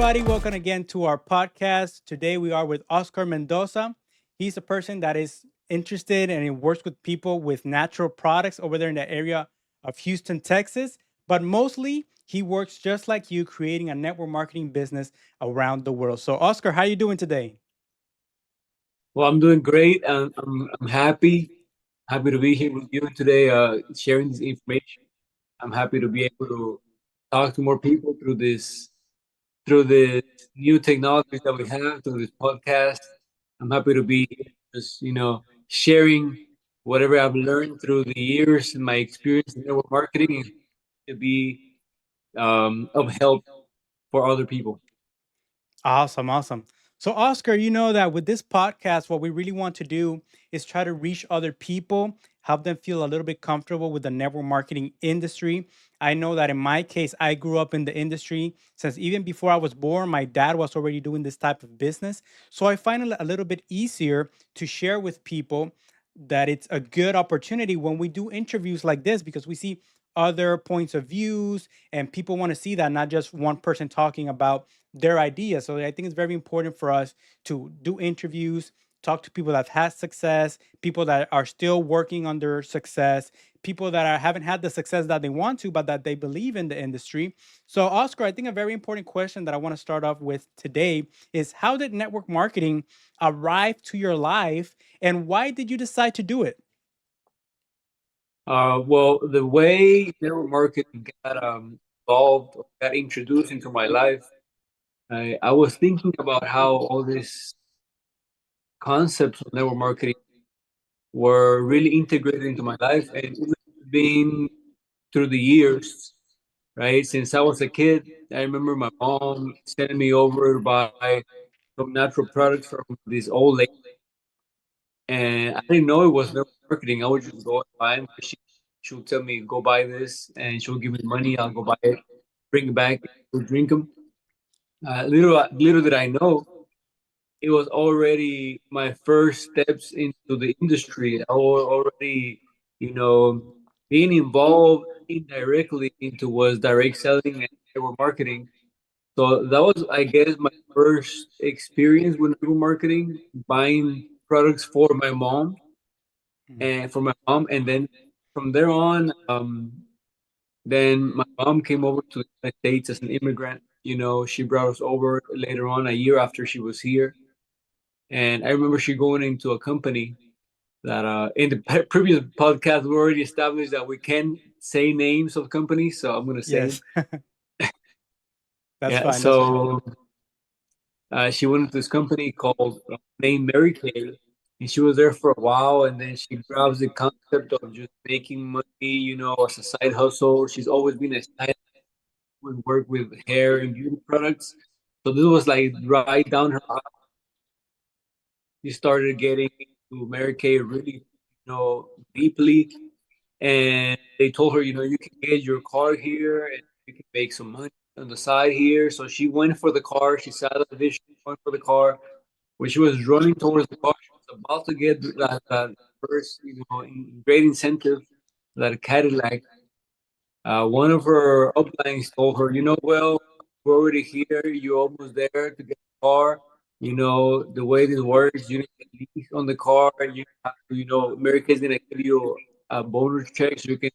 everybody. Welcome again to our podcast. Today we are with Oscar Mendoza. He's a person that is interested and he works with people with natural products over there in the area of Houston, Texas. But mostly he works just like you, creating a network marketing business around the world. So, Oscar, how are you doing today? Well, I'm doing great, and I'm happy to be here with you today, sharing this information. I'm happy to be able to talk to more people through the new technologies that we have through this podcast. I'm happy to be here, just sharing whatever I've learned through the years and my experience in network marketing to be of help for other people. Awesome, awesome. So, Oscar, you know that with this podcast, what we really want to do is try to reach other people, help them feel a little bit comfortable with the network marketing industry. I know that in my case, I grew up in the industry since even before I was born, my dad was already doing this type of business. So, I find it a little bit easier to share with people that it's a good opportunity when we do interviews like this because we see other points of views and people want to see that, not just one person talking about their ideas. So I think it's very important for us to do interviews, talk to people that have had success, people that are still working on their success, people that haven't had the success that they want to, but that they believe in the industry. So, Oscar, I think a very important question that I want to start off with today is how did network marketing arrive to your life and why did you decide to do it? Well, the way network marketing got involved, or got introduced into my life, I was thinking about how all these concepts of network marketing were really integrated into my life, and it's been through the years, right? Since I was a kid, I remember my mom sending me over to buy some natural products from this old lady, and I didn't know it was network marketing. I would just go and buy them. She would tell me, "Go buy this," and she would give me money. I'll go buy it, bring it back, we'll drink them. Little did I know, it was already my first steps into the industry. I was already, you know, being involved indirectly into was direct selling and network marketing. So that was, I guess, my first experience with network marketing, buying products for my mom and then from there on, then my mom came over to the United States as an immigrant. She brought us over later on, a year after she was here. And I remember she going into a company that, in the previous podcast, we already established that we can say names of companies. So I'm going to say them. Yes, that's Yeah. fine. That's fine. So she went into this company called named Mary Kay. And she was there for a while. And then she grabs the concept of just making money, as a side hustle. She's always been a side with work with hair and beauty products. So this was like right down her. She started getting into Mary Kay really, deeply. And they told her, you can get your car here and you can make some money on the side here. So she went for the car. She saw the vision, went for the car. When she was running towards the car, she was about to get that first, great incentive, that Cadillac. One of her uplines told her, well, we're already here. You're almost there to get the car. The way this works, you need a lease on the car. You have to, America is going to give you a bonus check so you can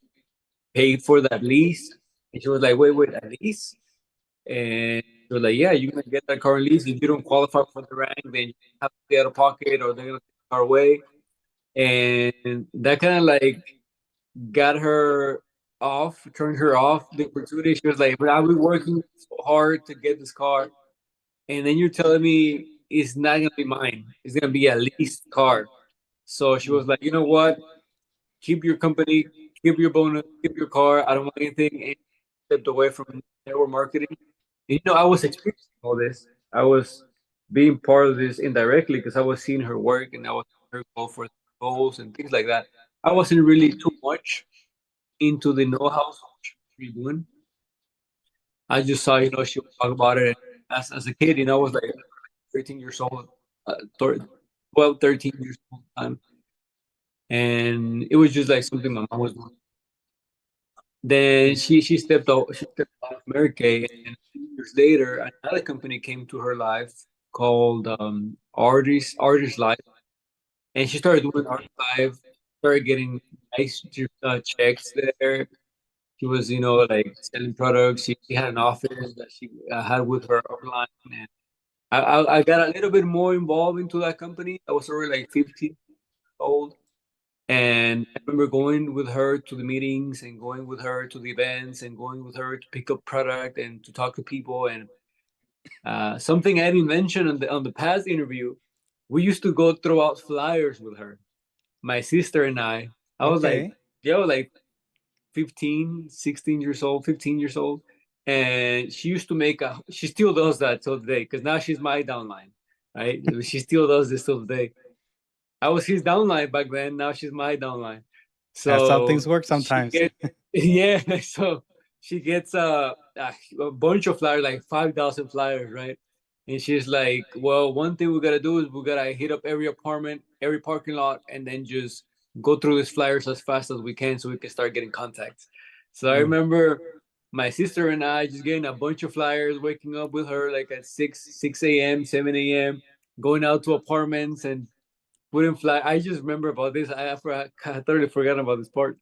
pay for that lease. And she was like, wait, a lease? And she was like, yeah, you're going to get that car on lease. If you don't qualify for the rank, then you have to pay out of pocket or they're going to take the car away. And that kind of like got her off, turned her off the opportunity. She was like, "But I've been working so hard to get this car, and then you're telling me it's not gonna be mine. It's gonna be a leased car." So she was like, "You know what? Keep your company, keep your bonus, keep your car. I don't want anything." And stepped away from network marketing. And, I was experiencing all this. I was being part of this indirectly because I was seeing her work and I was seeing her go for goals and things like that. I wasn't really too much into the know-how of what she was really doing. I just saw, she would talk about it. As a kid, I was like 13 years old, 12, 13 years old at the time. And it was just like something my mom was doing. Then Okay. she stepped off Mary Kay, and a few years later, another company came to her life called Artist Life, and she started doing Artist Life, started getting nice checks there. She was, like selling products. She had an office that she had with her upline, and I got a little bit more involved into that company. I was already like 15 years old, and I remember going with her to the meetings and going with her to the events and going with her to pick up product and to talk to people. And something I didn't mention on the past interview, we used to go throw out flyers with her, my sister and I. I was like, Okay. yo, like 15, 16 years old, 15 years old. And she used to she still does that till today because now she's my downline, right? She still does this till today. I was his downline back then. Now she's my downline. That's how So things work she sometimes. gets, yeah. So she gets a bunch of flyers, like 5,000 flyers, right? And she's like, "Well, one thing we gotta do is we gotta hit up every apartment, every parking lot, and then just go through these flyers as fast as we can, so we can start getting contacts." So I Mm. remember my sister and I just getting a bunch of flyers, waking up with her like at 6 a.m., 7 a.m., going out to apartments and putting fly. I just remember about this. I totally forgot about this part.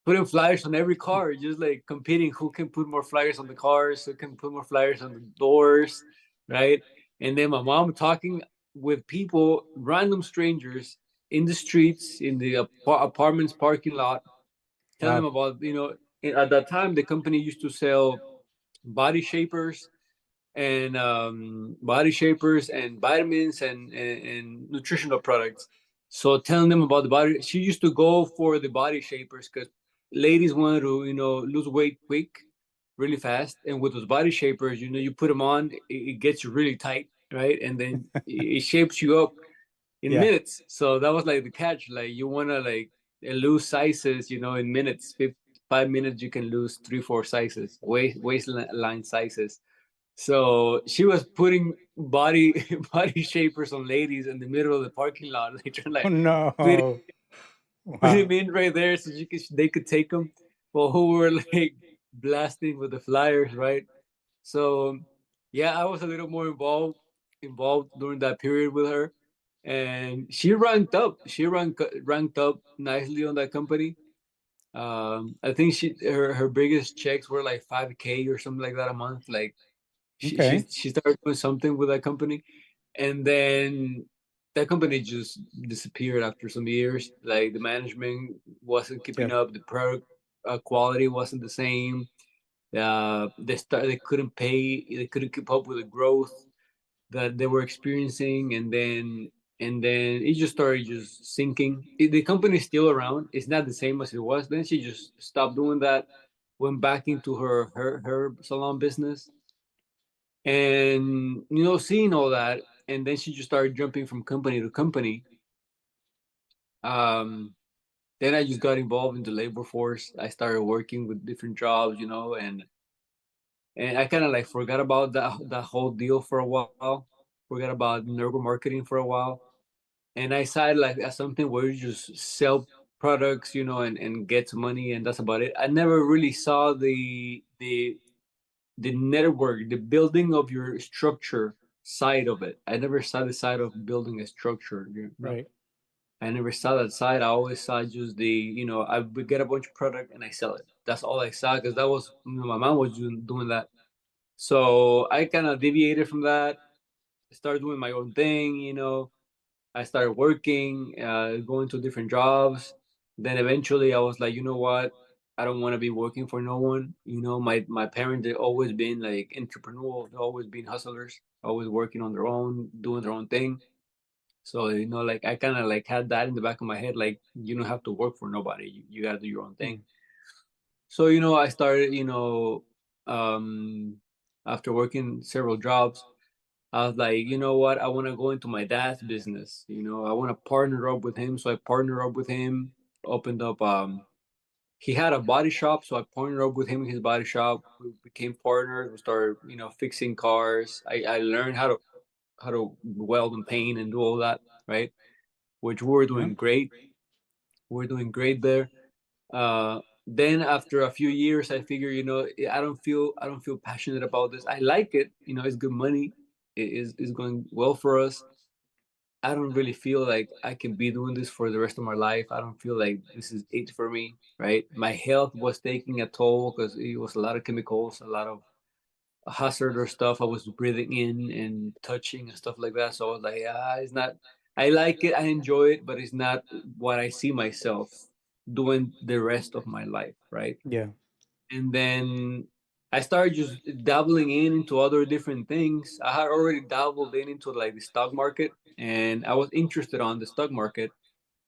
Putting flyers on every car, just like competing who can put more flyers on the cars, who can put more flyers on the doors, right? And then my mom talking with people, random strangers in the streets, in the apartments parking lot, telling them Wow. about, at that time the company used to sell body shapers body shapers and vitamins and nutritional products. So telling them about the body, she used to go for the body shapers because ladies wanted to, lose weight quick, really fast. And with those body shapers, you put them on, it gets you really tight, right? And then it shapes you up in Yeah. minutes. So that was like the catch. Like you want to like lose sizes, in minutes. 5 minutes, you can lose 3, 4 sizes, waistline sizes. So she was putting body body shapers on ladies in the middle of the parking lot, like trying to Oh like fit, no. put him Wow. in right there so they could take him. Well, who were like blasting with the flyers, right? So yeah, I was a little more involved during that period with her, and she ranked up. She ranked up nicely on that company. I think her biggest checks were like 5K or something like that a month. Like Okay. she started doing something with that company, and then that company just disappeared after some years. Like the management wasn't keeping Yeah. up, the product quality wasn't the same. They couldn't pay, they couldn't keep up with the growth that they were experiencing, and then it just started just sinking. The company is still around. It's not the same as it was. Then she just stopped doing that, went back into her salon business, and seeing all that, and then she just started jumping from company to company. um then I just got involved in the labor force. I started working with different jobs, and I kind of like forgot about that whole deal for a while, forgot about network marketing for a while, and I decided like as something where you just sell products, and get money, and that's about it. I never really saw the network, the building of your structure side of it. I never saw the side of building a structure. Right. I never saw that side. I always saw just I would get a bunch of product and I sell it. That's all I saw because that was, my mom was doing that. So I kind of deviated from that. Started doing my own thing. I started working, going to different jobs. Then eventually I was like, you know what? I don't want to be working for no one. My parents, they always been like entrepreneurial. They always been hustlers, always working on their own, doing their own thing. So, like I kind of like had that in the back of my head, like you don't have to work for nobody. You got to do your own thing. Mm. So, I started, um, after working several jobs, I was like, you know what? I want to go into my dad's business. I want to partner up with him. So I partnered up with him, opened up. He had a body shop, so I partnered up with him in his body shop. We became partners. We started, fixing cars. I learned how to weld and paint and do all that, right? Which we were Yeah. doing great. We're doing great there. Then after a few years, I figure, I don't feel passionate about this. I like it, it's good money. It is going well for us. I don't really feel like I can be doing this for the rest of my life. I don't feel like this is it for me, right? My health was taking a toll because it was a lot of chemicals, a lot of hazardous stuff I was breathing in and touching and stuff like that. So I was like, it's not. I like it, I enjoy it, but it's not what I see myself doing the rest of my life, right? Yeah. And then I started just dabbling into other different things. I had already dabbled into like the stock market, and I was interested on the stock market.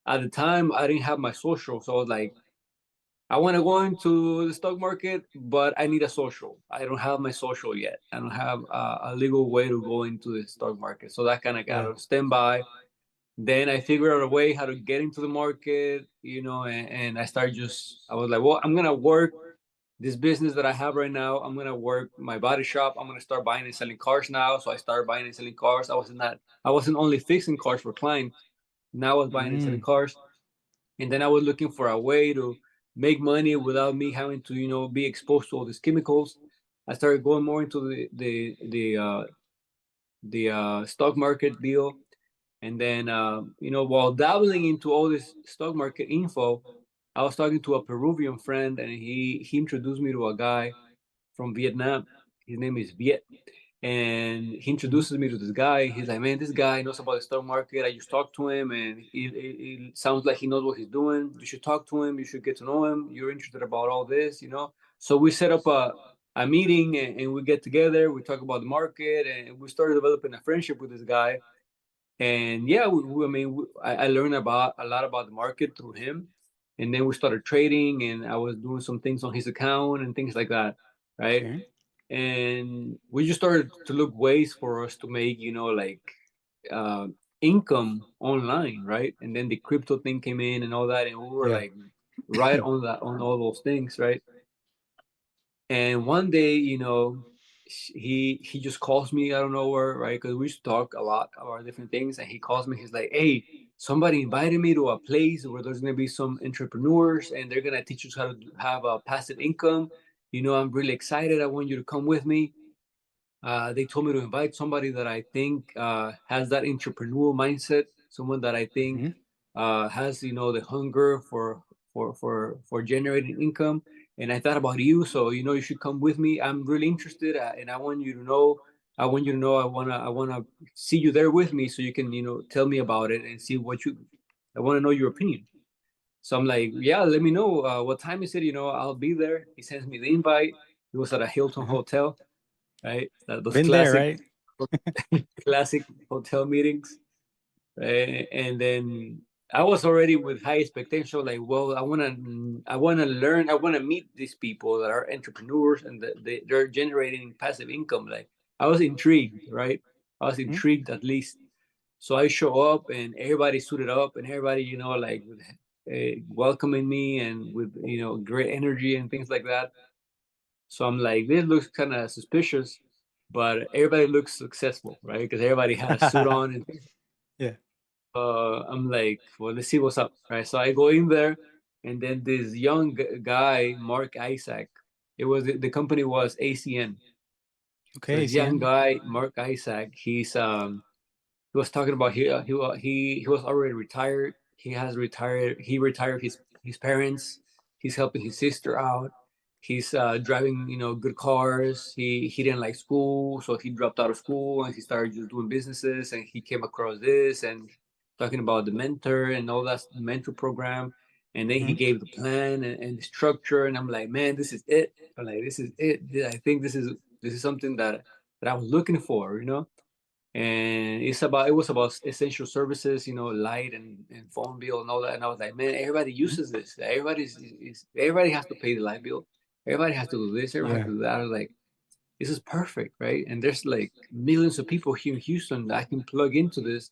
At the time, I didn't have my social, so I was like, I want to go into the stock market, but I need a social. I don't have my social yet. I don't have a legal way to go into the stock market, so that kind of got Yeah. on standby. Then I figured out a way how to get into the market, and I started just, I was like, well, I'm going to work this business that I have right now. I'm going to work my body shop. I'm going to start buying and selling cars now. So I started buying and selling cars. I wasn't only fixing cars for clients. Now I was buying and selling Mm. cars. And then I was looking for a way to make money without me having to, be exposed to all these chemicals. I started going more into the stock market deal. And then, while dabbling into all this stock market info, I was talking to a Peruvian friend, and he introduced me to a guy from Vietnam. His name is Viet, and he Mhm. introduces me to this guy. He's like, "Man, this guy knows about the stock market. I just talked to him, and it sounds like he knows what he's doing. You should talk to him. You should get to know him. You're interested about all this." So we set up a meeting, and we get together. We talk about the market, and we started developing a friendship with this guy. And yeah, I mean, I learned about a lot about the market through him, and then we started trading, and I was doing some things on his account and things like that, right? Okay. And we just started to look ways for us to make, like uh, income online, right? And then the crypto thing came in and all that, and we were Yeah. like right on that, on all those things, right? And one day, he just calls me out of nowhere, right? Because we used to talk a lot about different things, and he calls me. He's like, "Hey, somebody invited me to a place where there's gonna be some entrepreneurs, and they're gonna teach us how to have a passive income. I'm really excited. I want you to come with me." They told me to invite somebody that I think has that entrepreneurial mindset, someone that I think Mhm. has the hunger for generating income. And I thought about you, so you should come with me. I'm really interested, and I want you to know. I want you to know. I wanna see you there with me, so you can tell me about it and see what you. I want to know your opinion. So I'm like, yeah, let me know what time is it. I'll be there. He sends me the invite. It was at a Hilton Uh-huh. hotel, right? Those Been there, right? classic hotel meetings. And then I was already with high expectation, like, well, I wanna learn, I wanna meet these people that are entrepreneurs and that they're generating passive income. Like, I was intrigued, right? I was Mhm. intrigued at least. So I show up, and everybody suited up, and everybody, like, welcoming me and with great energy and things like that. So I'm like, this looks kind of suspicious, but everybody looks successful, right? Because everybody had a suit on, and Yeah. I'm like, well, let's see what's up, right? So I go in there, and then this young guy, Mark Isaac, the company was ACN. So Okay, this young CN. guy, Mark Isaac, he was talking about he was already retired. He has retired. He retired his parents. He's helping his sister out. He's driving good cars. He didn't like school, so he dropped out of school and he started just doing businesses. And he came across this and talking about the mentor and all that mentor program. And then he Mhm. gave the plan and the structure. And I'm like, man, this is it. I'm like, this is it. I think this is something that I was looking for. And it was about essential services, light and phone bill and all that. And I was like, man, everybody Mhm. uses this. Everybody has to pay the light bill. Everybody has to do this. Everybody has Yeah. to do that. I was like, this is perfect, right? And there's like millions of people here in Houston that I can plug into this,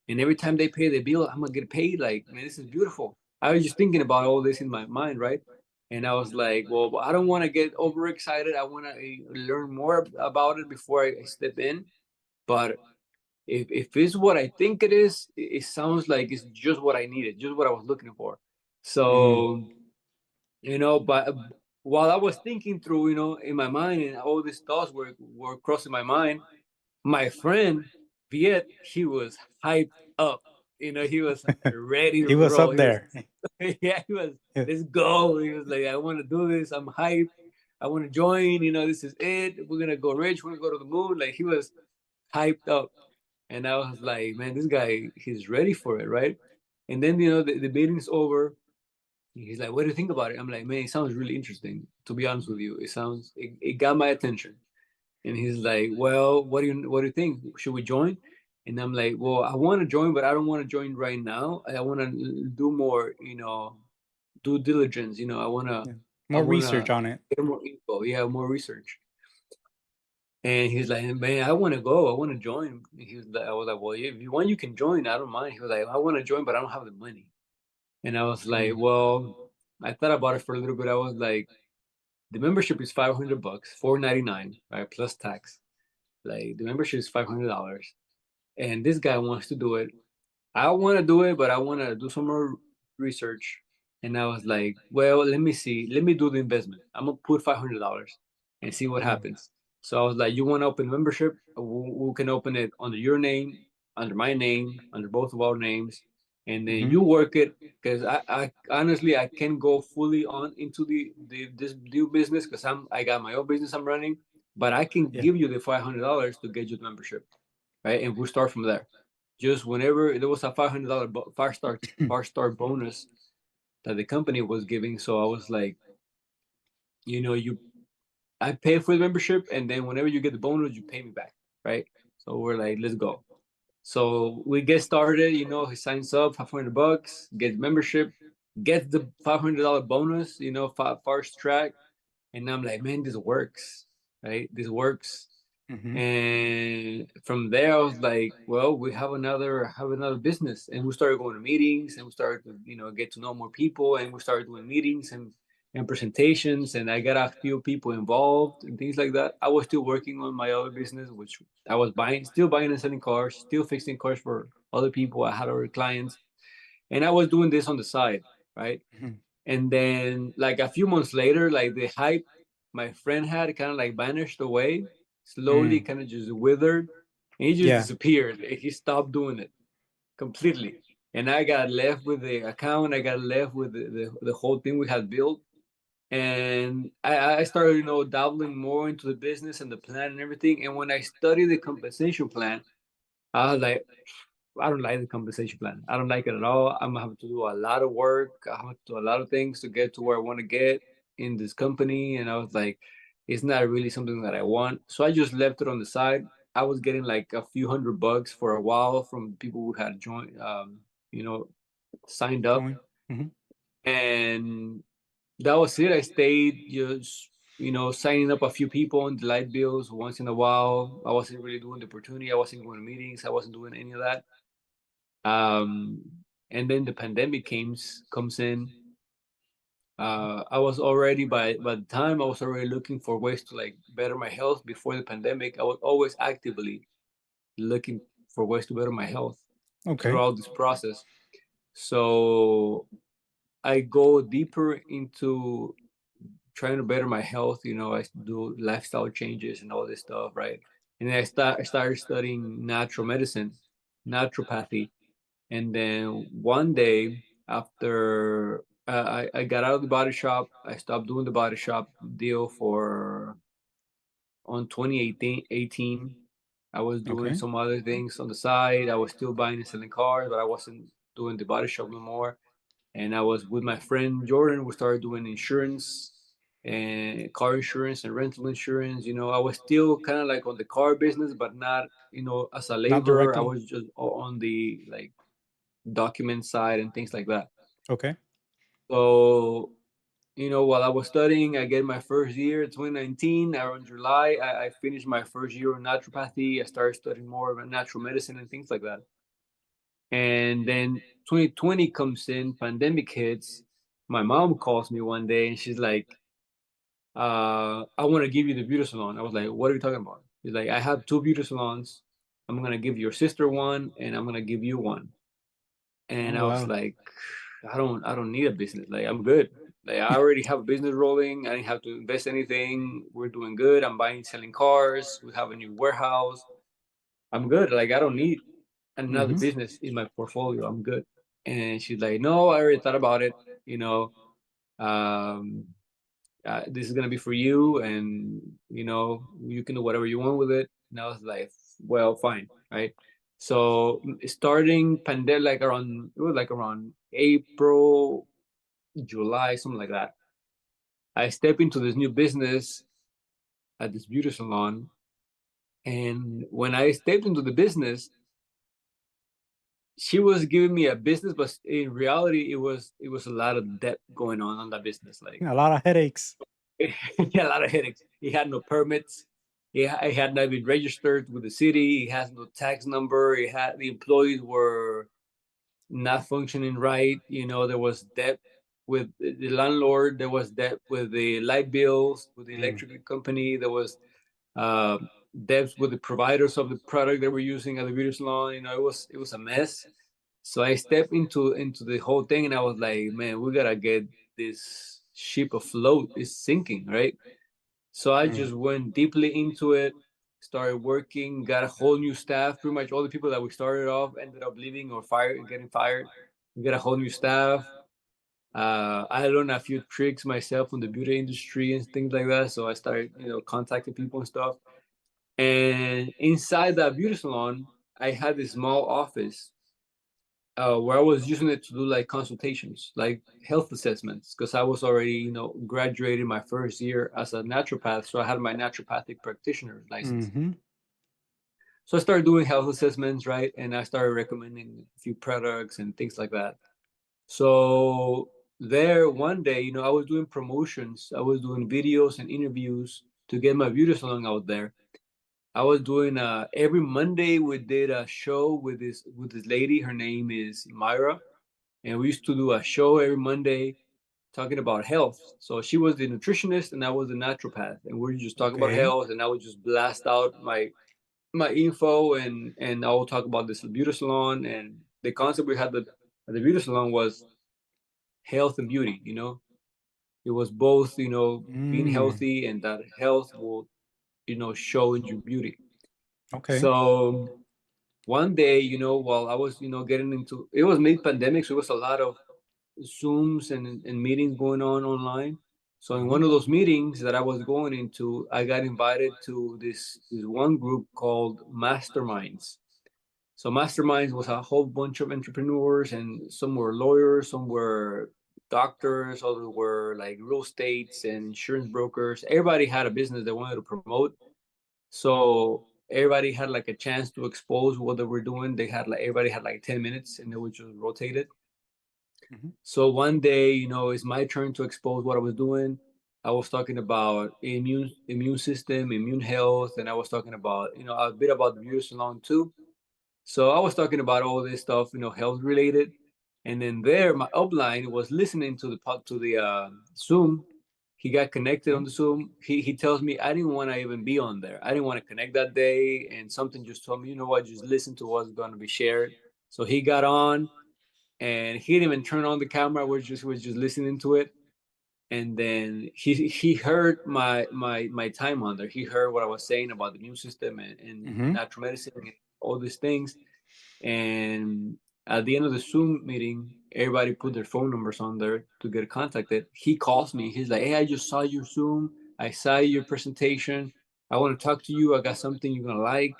and every time they pay the bill, I'm gonna get paid. Like, man, this is beautiful. I was just thinking about all this in my mind, right? And I was like, well, I don't want to get overexcited. I want to learn more about it before I step in. But if it's what I think it is, it sounds like it's just what I needed, just what I was looking for. Mm. So But while I was thinking through, in my mind, and all these thoughts were crossing my mind, my friend Viet, he was hyped up. He was ready to He was roll. up He was, there. yeah, he was. Yeah. Let's go. He was like, I want to do this. I'm hyped. I want to join. This is it. We're gonna go rich. We're gonna go to the moon. Like he was hyped up, and I was like, man, this guy, he's ready for it, right? And then the meeting's over. He's like, what do you think about it? I'm like, man, it sounds really interesting. To be honest with you, it got my attention. And he's like, well, what do you think? Should we join? And I'm like, well, I want to join, but I don't want to join right now. I want to do more, due diligence. Yeah. I More research wanna on it. get more info. Yeah, more research. And he's like, man, I want to go. I want to join. I was like, well, if you want, you can join. I don't mind. He was like, I want to join, but I don't have the money. And I was like, Mm. well, I thought about it for a little bit. I was like, the membership is $500, 499, right, plus tax. Like the membership is $500, and this guy wants to do it. I want to do it, but I want to do some more research. And I was like, well, let me see. Let me do the investment. I'm gonna put $500 and see what Mm. happens. So I was like, you want to open membership? We can open it under your name, under my name, under both of our names, and then Hmm. you work it. Because I honestly I can go fully on into the this new business because I got my own business I'm running, but I can Yeah. give you the $500 to get you the membership, right? And we'll start from there. Just whenever there was a $500 five star bonus that the company was giving, so I was like, you I pay for the membership, and then whenever you get the bonus, you pay me back, right? So we're like, let's go. So we get started. He signs up, $500, gets membership, gets the $500 bonus. First track, and I'm like, man, this works, right? This works. Hmm. And from there, I was like, well, we have another business, and we started going to meetings, and we started to get to know more people, and we started doing meetings and presentations, and I got a few people involved and things like that. I was still working on my other business, which I was still buying and selling cars, still fixing cars for other people. I had other clients, and I was doing this on the side, right? Hmm. And then like a few months later, like the hype my friend had kind of like vanished away, slowly Mm. kind of just withered, and he just Yeah. disappeared. Like, he stopped doing it completely. And I got left with the account, I got left with the whole thing we had built. And I started, dabbling more into the business and the plan and everything. And when I studied the compensation plan, I was like, I don't like the compensation plan. I don't like it at all. I'm gonna have to do a lot of work. I have to do a lot of things to get to where I want to get in this company. And I was like, it's not really something that I want. So I just left it on the side. I was getting like a few $100 for a while from people who had joined, you know, signed up. Join. Hmm. And that was it. I stayed just, signing up a few people on the light bills once in a while. I wasn't really doing the opportunity. I wasn't going to meetings. I wasn't doing any of that. um, and then the pandemic comes in. I was already by the time I was already looking for ways to like better my health before the pandemic. I was always actively looking for ways to better my health Okay. throughout this process. So I go deeper into trying to better my health. I do lifestyle changes and all this stuff, right? And then I started studying natural medicine, naturopathy. And then one day after I got out of the body shop, I stopped doing the body shop deal for on 2018. I was doing Okay. some other things on the side. I was still buying and selling cars, but I wasn't doing the body shop no more. And I was with my friend Jordan. We started doing insurance and car insurance and rental insurance. I was still kind of like on the car business, but not, as a Not laborer. I directly. was just on the like document side and things like that. Okay. So, while I was studying, I get my first year, 2019, around July, I finished my first year in naturopathy. I started studying more about natural medicine and things like that. And then 2020 comes in, pandemic hits. My mom calls me one day and she's like, I want to give you the beauty salon. I was like, what are you talking about? She's like, I have two beauty salons. I'm gonna give your sister one and I'm gonna give you one. Oh And I was wow. like, I don't need a business. Like I'm good. Like I already have a business rolling. I didn't have to invest anything. We're doing good. I'm buying, selling cars. We have a new warehouse. I'm good. Like I don't need another Hmm. business in my portfolio. I'm good. And she's like, no, I already thought about it. You know, um, this is gonna be for you, and you can do whatever you want with it. And I was like, well, fine, right? So starting pandemic, like around it was like around April, July, something like that. I step into this new business at this beauty salon, and when I stepped into the business, she was giving me a business, but in reality, it was a lot of debt going on that business. Like A lot of headaches. he had a lot of headaches. He had no permits. He had not been registered with the city. He has no tax number. He had the employees were not functioning right. There was debt with the landlord. There was debt with the light bills, with the Mm. electric company. There was uh, debts with the providers of the product they were using at the beauty salon. It was a mess. So I stepped into the whole thing, and I was like, man, we gotta get this ship afloat. It's sinking, right? So I Mm. just went deeply into it, started working, got a whole new staff. Pretty much all the people that we started off ended up leaving or fired, getting fired. We got a whole new staff. I learned a few tricks myself from the beauty industry and things like that. So I started, contacting people and stuff. And inside that beauty salon, I had this small office where I was using it to do like consultations, like health assessments, because I was already, graduating my first year as a naturopath. So I had my naturopathic practitioner license. Hmm. So I started doing health assessments, right? And I started recommending a few products and things like that. So there one day, I was doing promotions, I was doing videos and interviews to get my beauty salon out there. I was doing every Monday we did a show with this lady. Her name is Myra, and we used to do a show every Monday talking about health. So she was the nutritionist and I was the naturopath, and we just talk about Okay. health. And I would just blast out my info, and I will talk about this beauty salon. And the concept we had at the beauty salon was health and beauty. It was both, being Mm. healthy and that health will, show in your beauty. Okay. So one day, while I was, getting into it was mid pandemic, so it was a lot of Zooms and meetings going on online. So in Hmm. one of those meetings that I was going into, I got invited to this one group called Masterminds. So Masterminds was a whole bunch of entrepreneurs, and some were lawyers, some were doctors, others were like real estates and insurance brokers. Everybody had a business they wanted to promote. So everybody had like a chance to expose what they were doing. Everybody had like 10 minutes, and they would just rotate it. Hmm. So one day, it's my turn to expose what I was doing. I was talking about immune system, immune health, and I was talking about, a bit about the beauty salon too. So I was talking about all this stuff, health related. And then there, my upline was listening to the Zoom. He got connected on Okay. the Zoom. He tells me I didn't want to even be on there. I didn't want to connect that day, and something just told me, you know what, just listen to what's going to be shared. So he got on, and he didn't even turn on the camera. We was just listening to it, and then he heard my time on there. He heard what I was saying about the immune system and Hmm. natural medicine and all these things. And at the end of the Zoom meeting, everybody put their phone numbers on there to get contacted. He calls me. He's like, "Hey, I just saw your Zoom. I saw your presentation. I want to talk to you. I got something you're gonna like."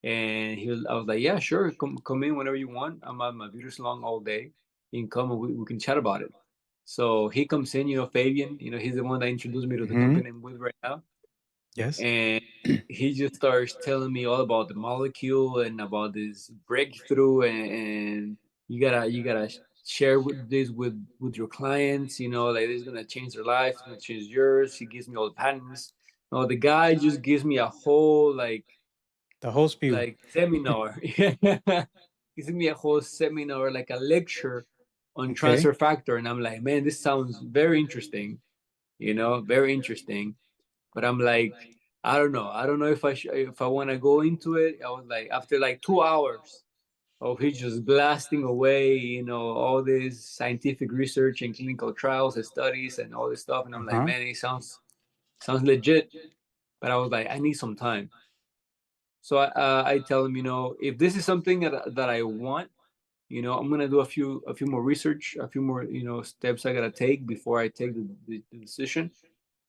And I was like, "Yeah, sure. Come in whenever you want. I'm at my beauty salon all day. You can come and we can chat about it." So he comes in. Fabian. He's the one that introduced me to the Hmm. company I'm with right now, Yes. and he just starts telling me all about the molecule and about this breakthrough, and you gotta share this with your clients, like this is gonna change their life, it's gonna change yours. He gives me all the patents. No, the guy just gives me a whole The whole spew. like seminar. He gives me a whole seminar, like a lecture on Okay. transfer factor, and I'm like, man, this sounds very interesting, very interesting. But I'm like, I don't know. I don't know if I want to go into it. I was like, after like 2 hours, of he's just blasting away, all this scientific research and clinical trials and studies and all this stuff. And I'm like, Uh-huh. man, it sounds legit. But I was like, I need some time. So I tell him, if this is something that I want, I'm gonna do a few more research, a few more, steps I gotta take before I take the decision.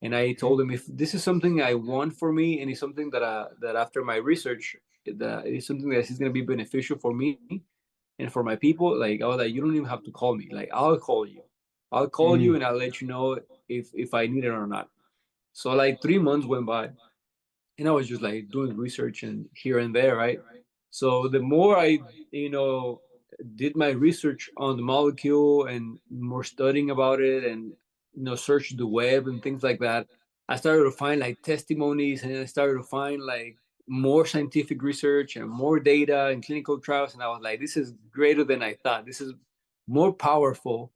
And I Mhm. told him, if this is something I want for me, and it's something that after my research, that is something that is gonna be beneficial for me and for my people, like, I was like, you don't even have to call me. Like, I'll call you Mm. and I'll let you know if I need it or not. So like 3 months went by, and I was just like doing research and here and there, right? So the more I, you know, did my research on the molecule and more studying about it, and searched the web and things like that, I started to find like testimonies, and I started to find like more scientific research and more data and clinical trials, and I was like, this is greater than I thought. This is more powerful,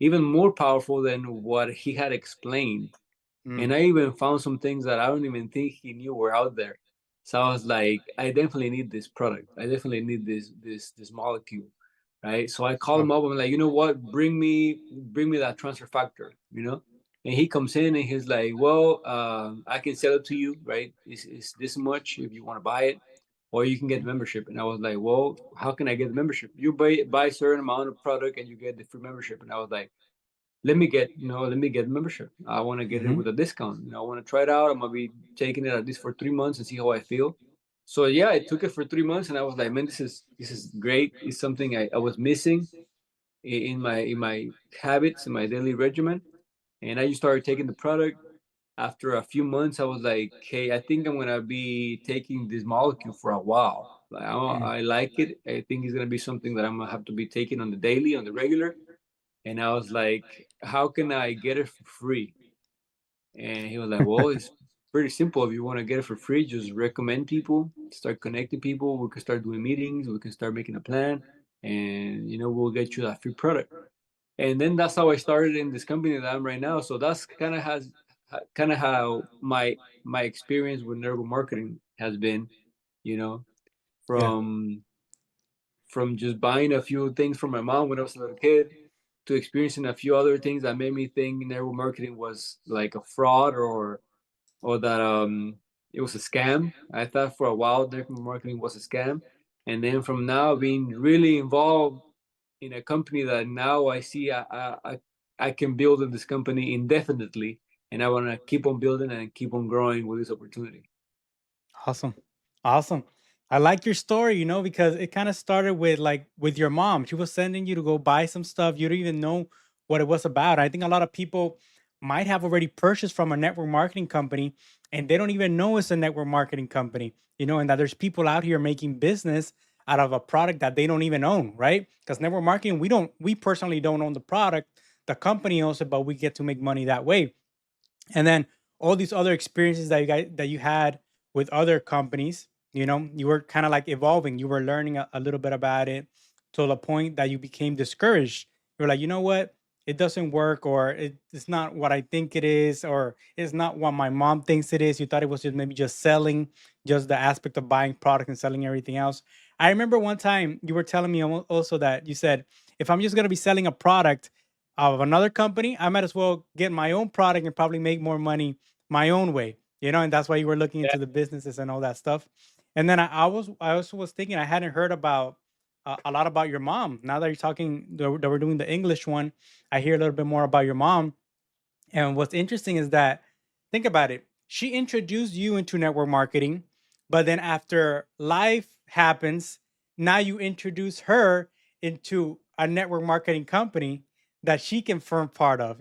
even more powerful than what he had explained. Mm. And I even found some things that I don't even think he knew were out there. So I was like, I definitely need this product. I definitely need this molecule, right? So I call Oh. him up. I'm like, you know what? Bring me that transfer factor. And he comes in and he's like, well, I can sell it to you, right? It's this much if you want to buy it, or you can get the membership. And I was like, well, how can I get the membership? You buy a certain amount of product and you get the free membership. And I was like, let me get membership. I want to get it Mhm. with a discount. I want to try it out. I'm gonna be taking it at least for 3 months and see how I feel. So yeah, I took it for 3 months, and I was like, man, this is great. It's something I was missing in my habits, in my daily regimen. And I just started taking the product. After a few months, I was like, hey, I think I'm gonna be taking this molecule for a while. Like, Mm. I like it. I think it's gonna be something that I'm gonna have to be taking on the daily, on the regular. And I was like, how can I get it for free? And he was like, well, it's pretty simple. If you want to get it for free, just recommend people, start connecting people. We can start doing meetings. We can start making a plan, and we'll get you that free product. And then that's how I started in this company that I'm right now. So that's kind of how my experience with network marketing has been. You know, Yeah. from from just buying a few things from my mom when I was a little kid, to experiencing a few other things that made me think network marketing was like a fraud, or that it was a scam. I thought for a while network marketing was a scam, and then from now being really involved in a company that now I see I can build in this company indefinitely, and I want to keep on building and keep on growing with this opportunity. Awesome. Awesome. I like your story, because it kind of started with like with your mom. She was sending you to go buy some stuff. You don't even know what it was about. I think a lot of people might have already purchased from a network marketing company and they don't even know it's a network marketing company, and that there's people out here making business out of a product that they don't even own, right? Because network marketing, we personally don't own the product. The company owns it, but we get to make money that way. And then all these other experiences that you had with other companies, you were kind of like evolving. You were learning a little bit about it to the point that you became discouraged. You're like, you know what, it doesn't work, or it's not what I think it is, or it's not what my mom thinks it is. You thought it was just maybe just selling, just the aspect of buying product and selling everything else. I remember one time you were telling me also that you said, if I'm just going to be selling a product of another company, I might as well get my own product and probably make more money my own way, and that's why you were looking Yeah, into the businesses and all that stuff. And then I also was thinking, I hadn't heard about a lot about your mom. Now that you're talking, that we're doing the English one, I hear a little bit more about your mom. And what's interesting is that, think about it. She introduced you into network marketing, but then after life happens, now you introduce her into a network marketing company that she can form part of.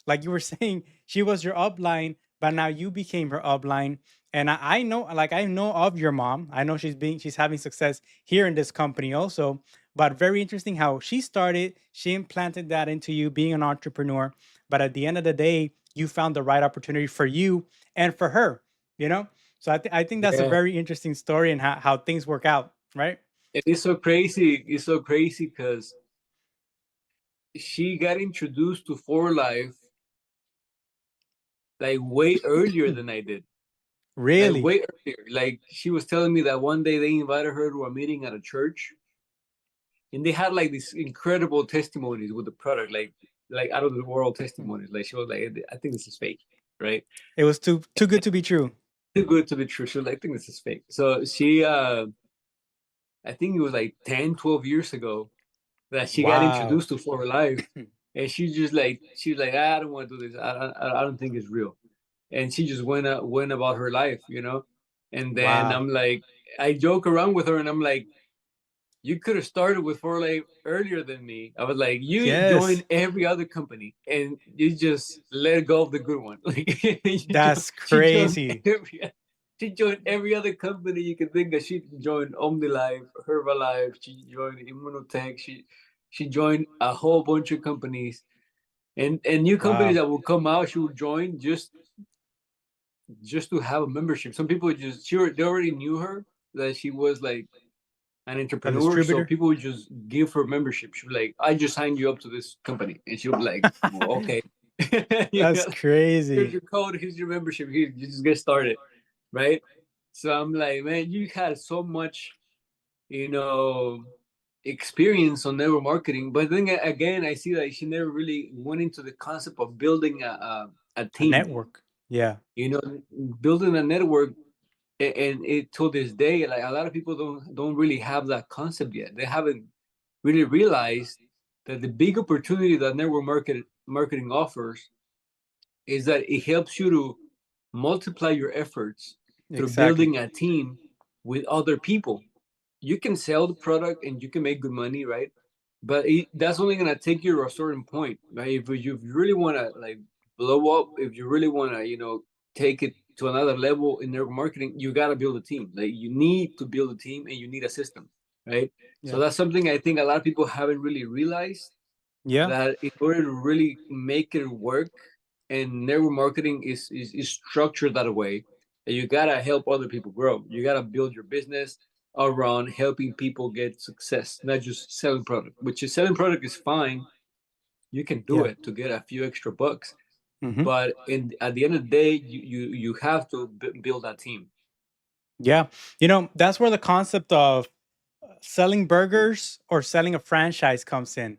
Like you were saying, she was your upline, but now you became her upline. And I know, like I know of your mom. I know she's having success here in this company also. But very interesting how she started. She implanted that into you being an entrepreneur, but at the end of the day, you found the right opportunity for you and for her, you know? So I think that's a yeah. very interesting story and how things work out, right? And it's so crazy. It's so crazy because she got introduced to For Life like way earlier than I did. Like Really? way earlier. Like she was telling me that one day they invited her to a meeting at a church, and they had like these incredible testimonies with the product, like out of the world testimonies. Like she was like, I think this is fake, right? It was too good to be true. Too good to be true. She was like, I think this is fake. So she, I think it was like 10, 12 years ago that she got Wow. introduced to For Life, and she's like, I don't want to do this. I don't think it's real, and she just went about her life, you know. And then Wow. I'm like, I joke around with her, and I'm like, you could have started with Forlay earlier than me. I was like, you Yes. joined every other company and you just let go of the good one. Like That's she joined crazy. every other company you can think of. She joined OmniLife, Herbalife. She joined Immunotech. She joined a whole bunch of companies and new companies Wow. that will come out. She would join just to have a membership. Some people just they already knew her that she was like an A entrepreneur, so distributor. people would just give her membership. She'd be like, "I just signed you up to this company," and she'll be like, well, "Okay, you That's know, here's crazy. your code, here's your membership. Here, you just get started, right?" So I'm like, man, you had so much, you know, experience on network marketing, but then again, I see that she never really went into the concept of building a A team. network. Yeah. You know, building a network and it to this day, like a lot of people don't really have that concept yet. They haven't really realized that the big opportunity that marketing offers is that it helps you to multiply your efforts through Exactly. building a team with other people. You can sell the product and you can make good money, right? But that's only gonna take you to a certain point, right? If you really want to like blow up, if you really want to, take it to another level in their marketing, you gotta build a team. Like you need to build a team and you need a system, right? So Yeah. that's something I think a lot of people haven't really realized Yeah. that in order to really make it work, and network marketing is structured that way, that you gotta help other people grow. You gotta build your business around helping people get success, not just selling product. Which is selling product is fine. You can do Yeah. it to get a few extra bucks, Hmm. but at the end of the day, you have to build that team. Yeah. That's where the concept of selling burgers or selling a franchise comes in.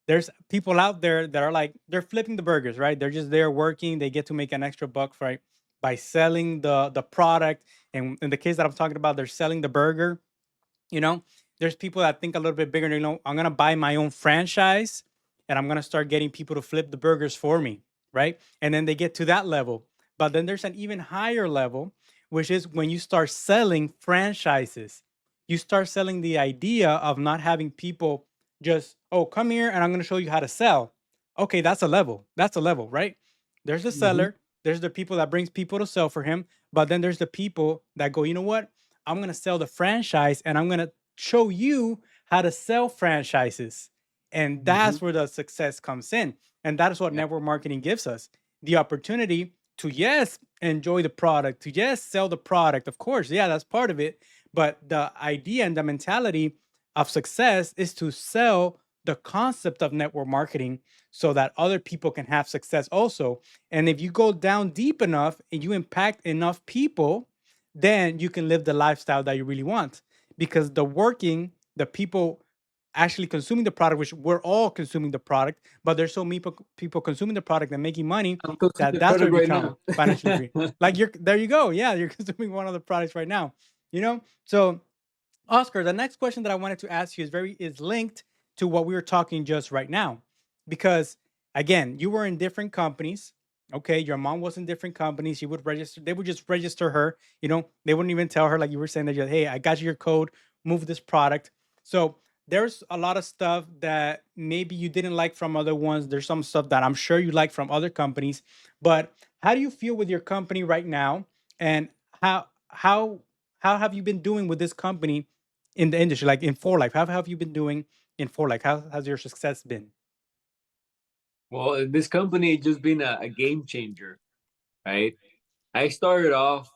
There's people out there that are like they're flipping the burgers, right? They're just there working. They get to make an extra buck, right, by selling the product. And in the case that I'm talking about, they're selling the burger. You know, there's people that think a little bit bigger. I'm gonna buy my own franchise, and I'm gonna start getting people to flip the burgers for me, right? And then they get to that level. But then there's an even higher level, which is when you start selling franchises. You start selling the idea of not having people just, oh, come here and I'm gonna show you how to sell. Okay, that's a level. That's a level, right? There's the Hmm. seller. There's the people that brings people to sell for him. But then there's the people that go, you know what? I'm going to sell the franchise and I'm going to show you how to sell franchises. And Hmm. that's where the success comes in. And that is what Yeah. network marketing gives us the opportunity to, yes, enjoy the product, to, yes, sell the product. Of course, yeah, that's part of it. But the idea and the mentality of success is to sell the concept of network marketing so that other people can have success also. And if you go down deep enough and you impact enough people, then you can live the lifestyle that you really want. Because the people actually consuming the product, which we're all consuming the product, but there's so many people consuming the product and making money I'm consuming that the that's where product you right become now. financially free. Like you're there, you go. Yeah, you're consuming one of the products right now. So Oscar, the next question that I wanted to ask you is linked to what we were talking just right now, because again, you were in different companies. Okay, your mom was in different companies. She would register. They would just register her. They wouldn't even tell her, like you were saying, that hey, I got you your code. Move this product. So there's a lot of stuff that maybe you didn't like from other ones. There's some stuff that I'm sure you like from other companies. But how do you feel with your company right now? And how have you been doing with this company in the industry, like in For Life? How have you been doing in For Life? How has your success been? Well, this company has just been a game changer, right? I started off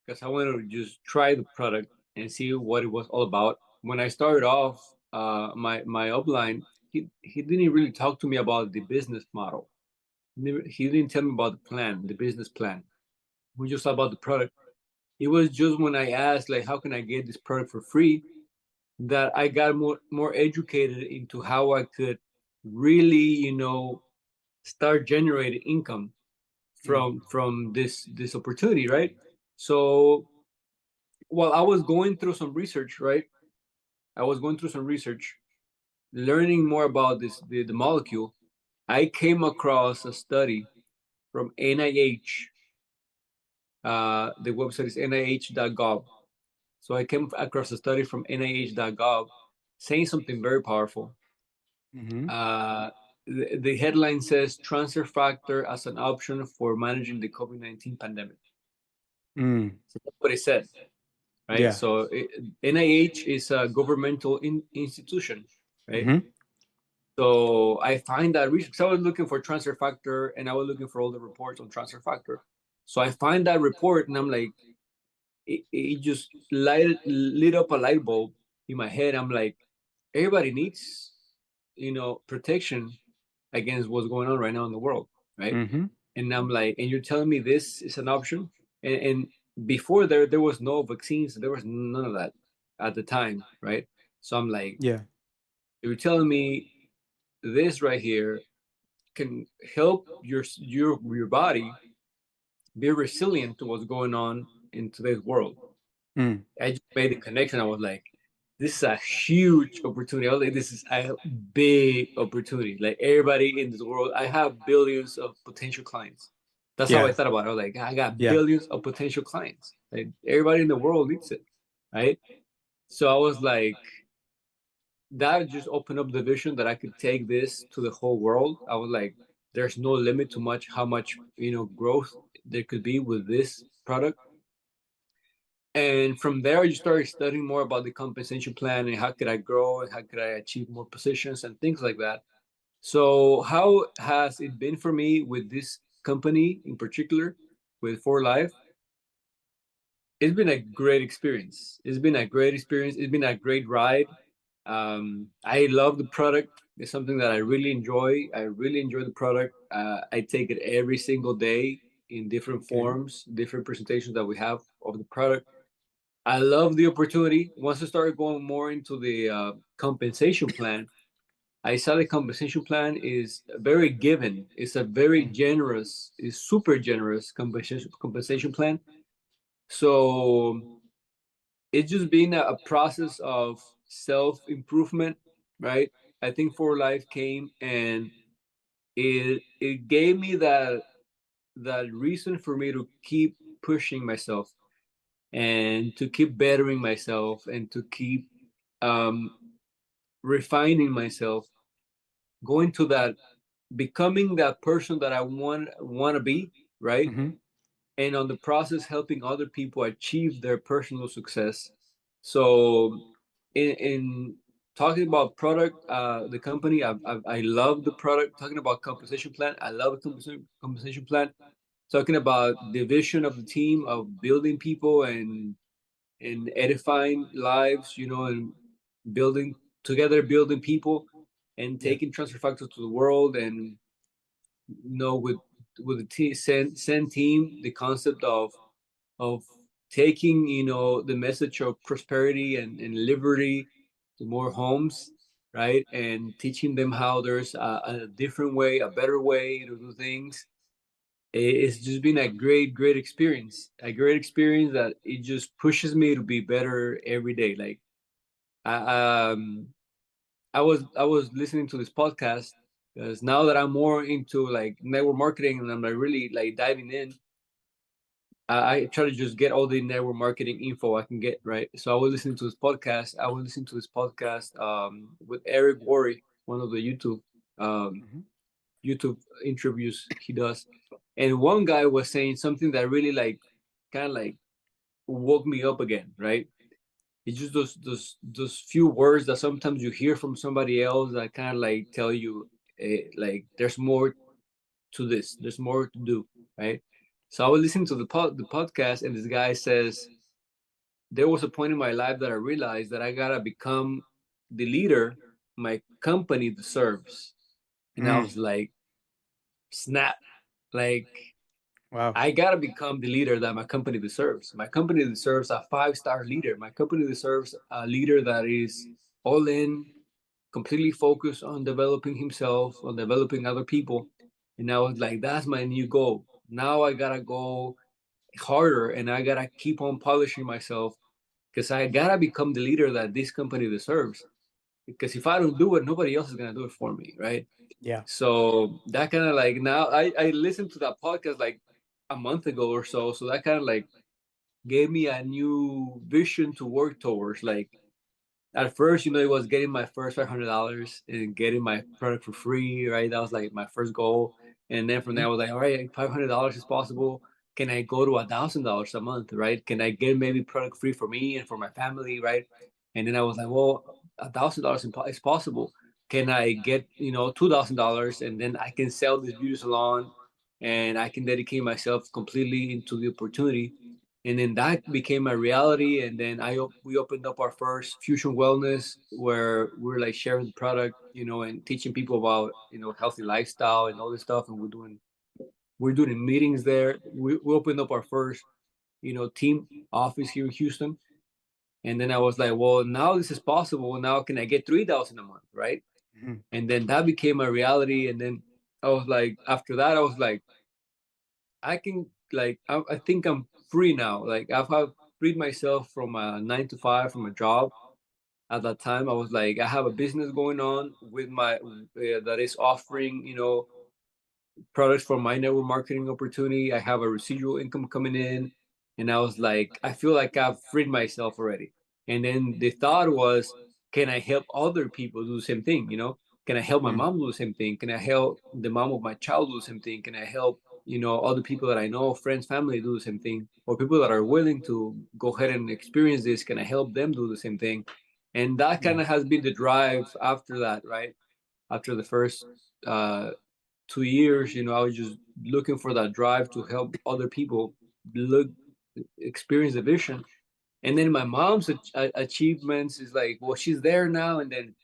because I wanted to just try the product and see what it was all about. When I started off, my upline, he didn't really talk to me about the business model. He didn't tell me about the plan, the business plan. We just talked about the product. It was just when I asked, like, how can I get this product for free? that I got more educated into how I could really, start generating income Mm. from this opportunity, right? So while I was going through some research, right? I was going through some research, learning more about the molecule. I came across a study from NIH. The website is nih.gov. So I came across a study from nih.gov saying something very powerful. Mm-hmm. Uh, the headline says transfer factor as an option for managing the COVID-19 pandemic. Mm. So that's what it said, right? Yeah. So NIH is a governmental institution, right? Mm-hmm. So I find that research. So I was looking for transfer factor, and I was looking for all the reports on transfer factor. So I find that report, and I'm like, it just lit up a light bulb in my head. I'm like, everybody needs, protection against what's going on right now in the world, right? Mm-hmm. And I'm like, and you're telling me this is an option? And before there was no vaccines, there was none of that at the time, right? So I'm like, Yeah. you're telling me this right here can help your body be resilient to what's going on in today's world. Mm. I just made the connection. I was like, this is a huge opportunity. I was like, this is a big opportunity. Like everybody in this world, I have billions of potential clients. That's how I Yeah. thought about it. I was like, I got Yeah. billions of potential clients. Like everybody in the world needs it, right? So I was like, that just opened up the vision that I could take this to the whole world. I was like, there's no limit to much how much growth there could be with this product. And from there, I just started studying more about the compensation plan and how could I grow and how could I achieve more positions and things like that. So, how has it been for me with this company in particular, with For Life? It's been a great experience. It's been a great experience. It's been a great ride. I love the product. It's something that I really enjoy. I really enjoy the product. I take it every single day in different Okay. forms, different presentations that we have of the product. I love the opportunity. Once I started going more into the compensation plan, I saw the compensation plan is very given. It's a very Mm. generous, is super generous compensation plan. So it's just been a process of self improvement, right? I think For Life came and it gave me that reason for me to keep pushing myself and to keep bettering myself and to keep um, refining myself, going to that, becoming that person that I want to be, right? Mm-hmm. And on the process, helping other people achieve their personal success. So, in talking about product, the company, I love the product. Talking about compensation plan, I love a compensation plan. Talking about the vision of the team of building people and edifying lives, and building together, building people, and Yeah. taking transfer factors to the world, and with the send team, the concept of taking the message of prosperity and liberty to more homes, right, and teaching them how there's a different way, a better way to do things. It's just been a great experience, a great experience that it just pushes me to be better every day. Like I, um I was listening to this podcast because now that I'm more into like network marketing and I'm like really like diving in, I try to just get all the network marketing info I can get, right? So I was listening to this podcast. I was listening to this podcast with Eric Worre, one of the um, Mm-hmm. YouTube interviews he does, and one guy was saying something that really like kind of like woke me up again, right? It's just those few words that sometimes you hear from somebody else that kind of like tell you, like there's more to this, there's more to do, right? So I was listening to the podcast, and this guy says there was a point in my life that I realized that I gotta become the leader my company deserves, and I Mm. was like, snap, like Wow. I gotta become the leader that my company deserves. My company deserves a 5-star leader. My company deserves a leader that is all in, completely focused on developing himself, on developing other people. And I was like, that's my new goal. Now I gotta go harder and I gotta keep on polishing myself because I gotta become the leader that this company deserves. Because if I don't do it, nobody else is gonna do it for me, right? Yeah. So that kind of like now I listened to that podcast like a month ago or so. So that kind of like gave me a new vision to work towards. Like at first, it was getting my first $500 and getting my product for free, right? That was like my first goal. And then from there, Mhm. I was like, all right, $500 is possible. Can I go to $1,000 a month, right? Can I get maybe product free for me and for my family, right? And then I was like, well, $1,000 is possible. Can I get, $2,000 and then I can sell this beauty salon and I can dedicate myself completely into the opportunity, and then that became a reality. And then we opened up our first fusion wellness where we're like sharing the product, and teaching people about healthy lifestyle and all this stuff. And we're doing meetings there. We opened up our first team office here in Houston. And then I was like, well, now this is possible. Now can I get 3,000 a month, right? Mhm. And then that became a reality. And then I was like, after that I was like, I can like I think I'm free now. Like I've freed myself from a 9 to 5 from a job. At that time, I was like, I have a business going on with my that is offering products for my network marketing opportunity. I have a residual income coming in, and I was like, I feel like I've freed myself already. And then the thought was, can I help other people do the same thing? Can I help my Mhm. mom do the same thing? Can I help the mom of my child do the same thing? Can I help other people that I know, friends, family, do the same thing, or people that are willing to go ahead and experience this? Can I help them do the same thing? And that kind Yeah. of has been the drive after that, right? After the first 2 years, I was just looking for that drive to help other people look, experience the vision. And then my mom's achievements is like, well, she's there now, and then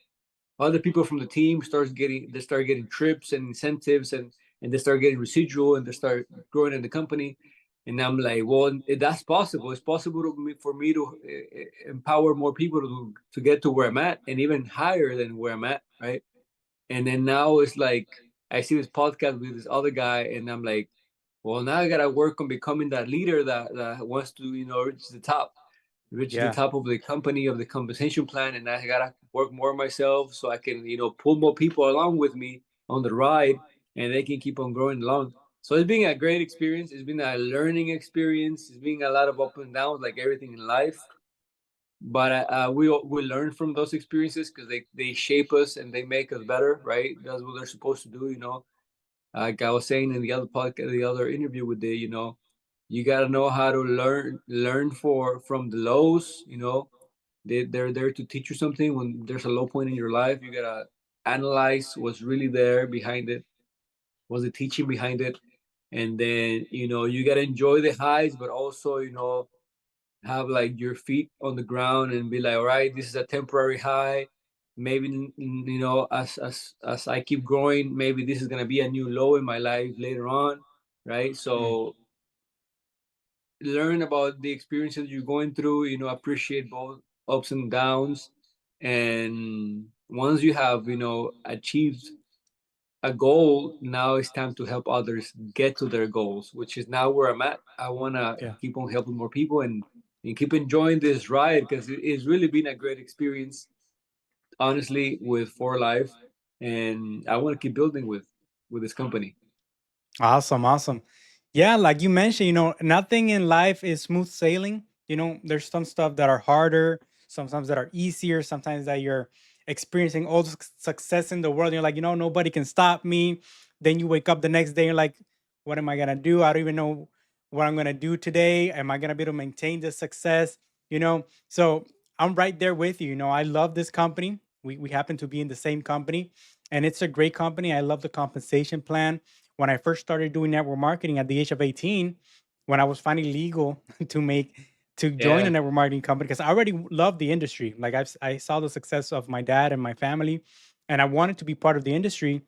other people from the team they start getting trips and incentives, and they start getting residual, and they start growing in the company. And I'm like, well, that's possible. It's possible for me to empower more people to get to where I'm at, and even higher than where I'm at, right? And then now it's like I see this podcast with this other guy, and I'm like, well, now I gotta work on becoming that leader that wants to, reach the Yeah. top of the company of the compensation plan, and I gotta work more myself so I can, pull more people along with me on the ride, and they can keep on growing along. So it's been a great experience. It's been a learning experience. It's been a lot of up and downs, like everything in life. But we learn from those experiences because they shape us and they make us better, right? That's what they're supposed to do. Like I was saying in the other podcast, the other interview with you got to know how to learn from the lows. They're there to teach you something when there's a low point in your life. You gotta analyze what's really there behind it, what's the teaching behind it, and then you gotta enjoy the highs, but also have like your feet on the ground and be like, all right, this is a temporary high. Maybe as I keep growing, maybe this is gonna be a new low in my life later on, right? Mhm. So learn about the experiences you're going through. Appreciate both ups and downs, and once you have achieved a goal, now it's time to help others get to their goals, which is now where I'm at. I want to Yeah. keep on helping more people and keep enjoying this ride because it's really been a great experience, honestly, with For Life. And I want to keep building with this company. Awesome, awesome. Yeah, like you mentioned, nothing in life is smooth sailing. There's some stuff that are harder, sometimes that are easier, sometimes that you're experiencing all the success in the world. And you're like, nobody can stop me. Then you wake up the next day, you're like, what am I gonna do? I don't even know what I'm gonna do today. Am I gonna be able to maintain this success? So I'm right there with you. I love this company. We happen to be in the same company, and it's a great company. I love the compensation plan. When I first started doing network marketing at the age of 18, when I was finally legal to join a Yeah. network marketing company, because I already loved the industry. Like I saw the success of my dad and my family, and I wanted to be part of the industry,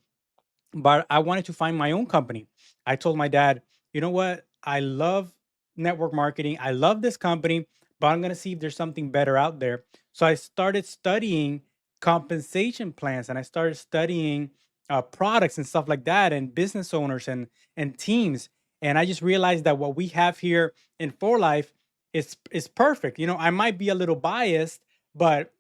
but I wanted to find my own company. I told my dad, you know what? I love network marketing. I love this company, but I'm going to see if there's something better out there. So I started studying compensation plans, and I started studying products and stuff like that, and business owners and teams. And I just realized that what we have here in For Life is perfect. I might be a little biased, but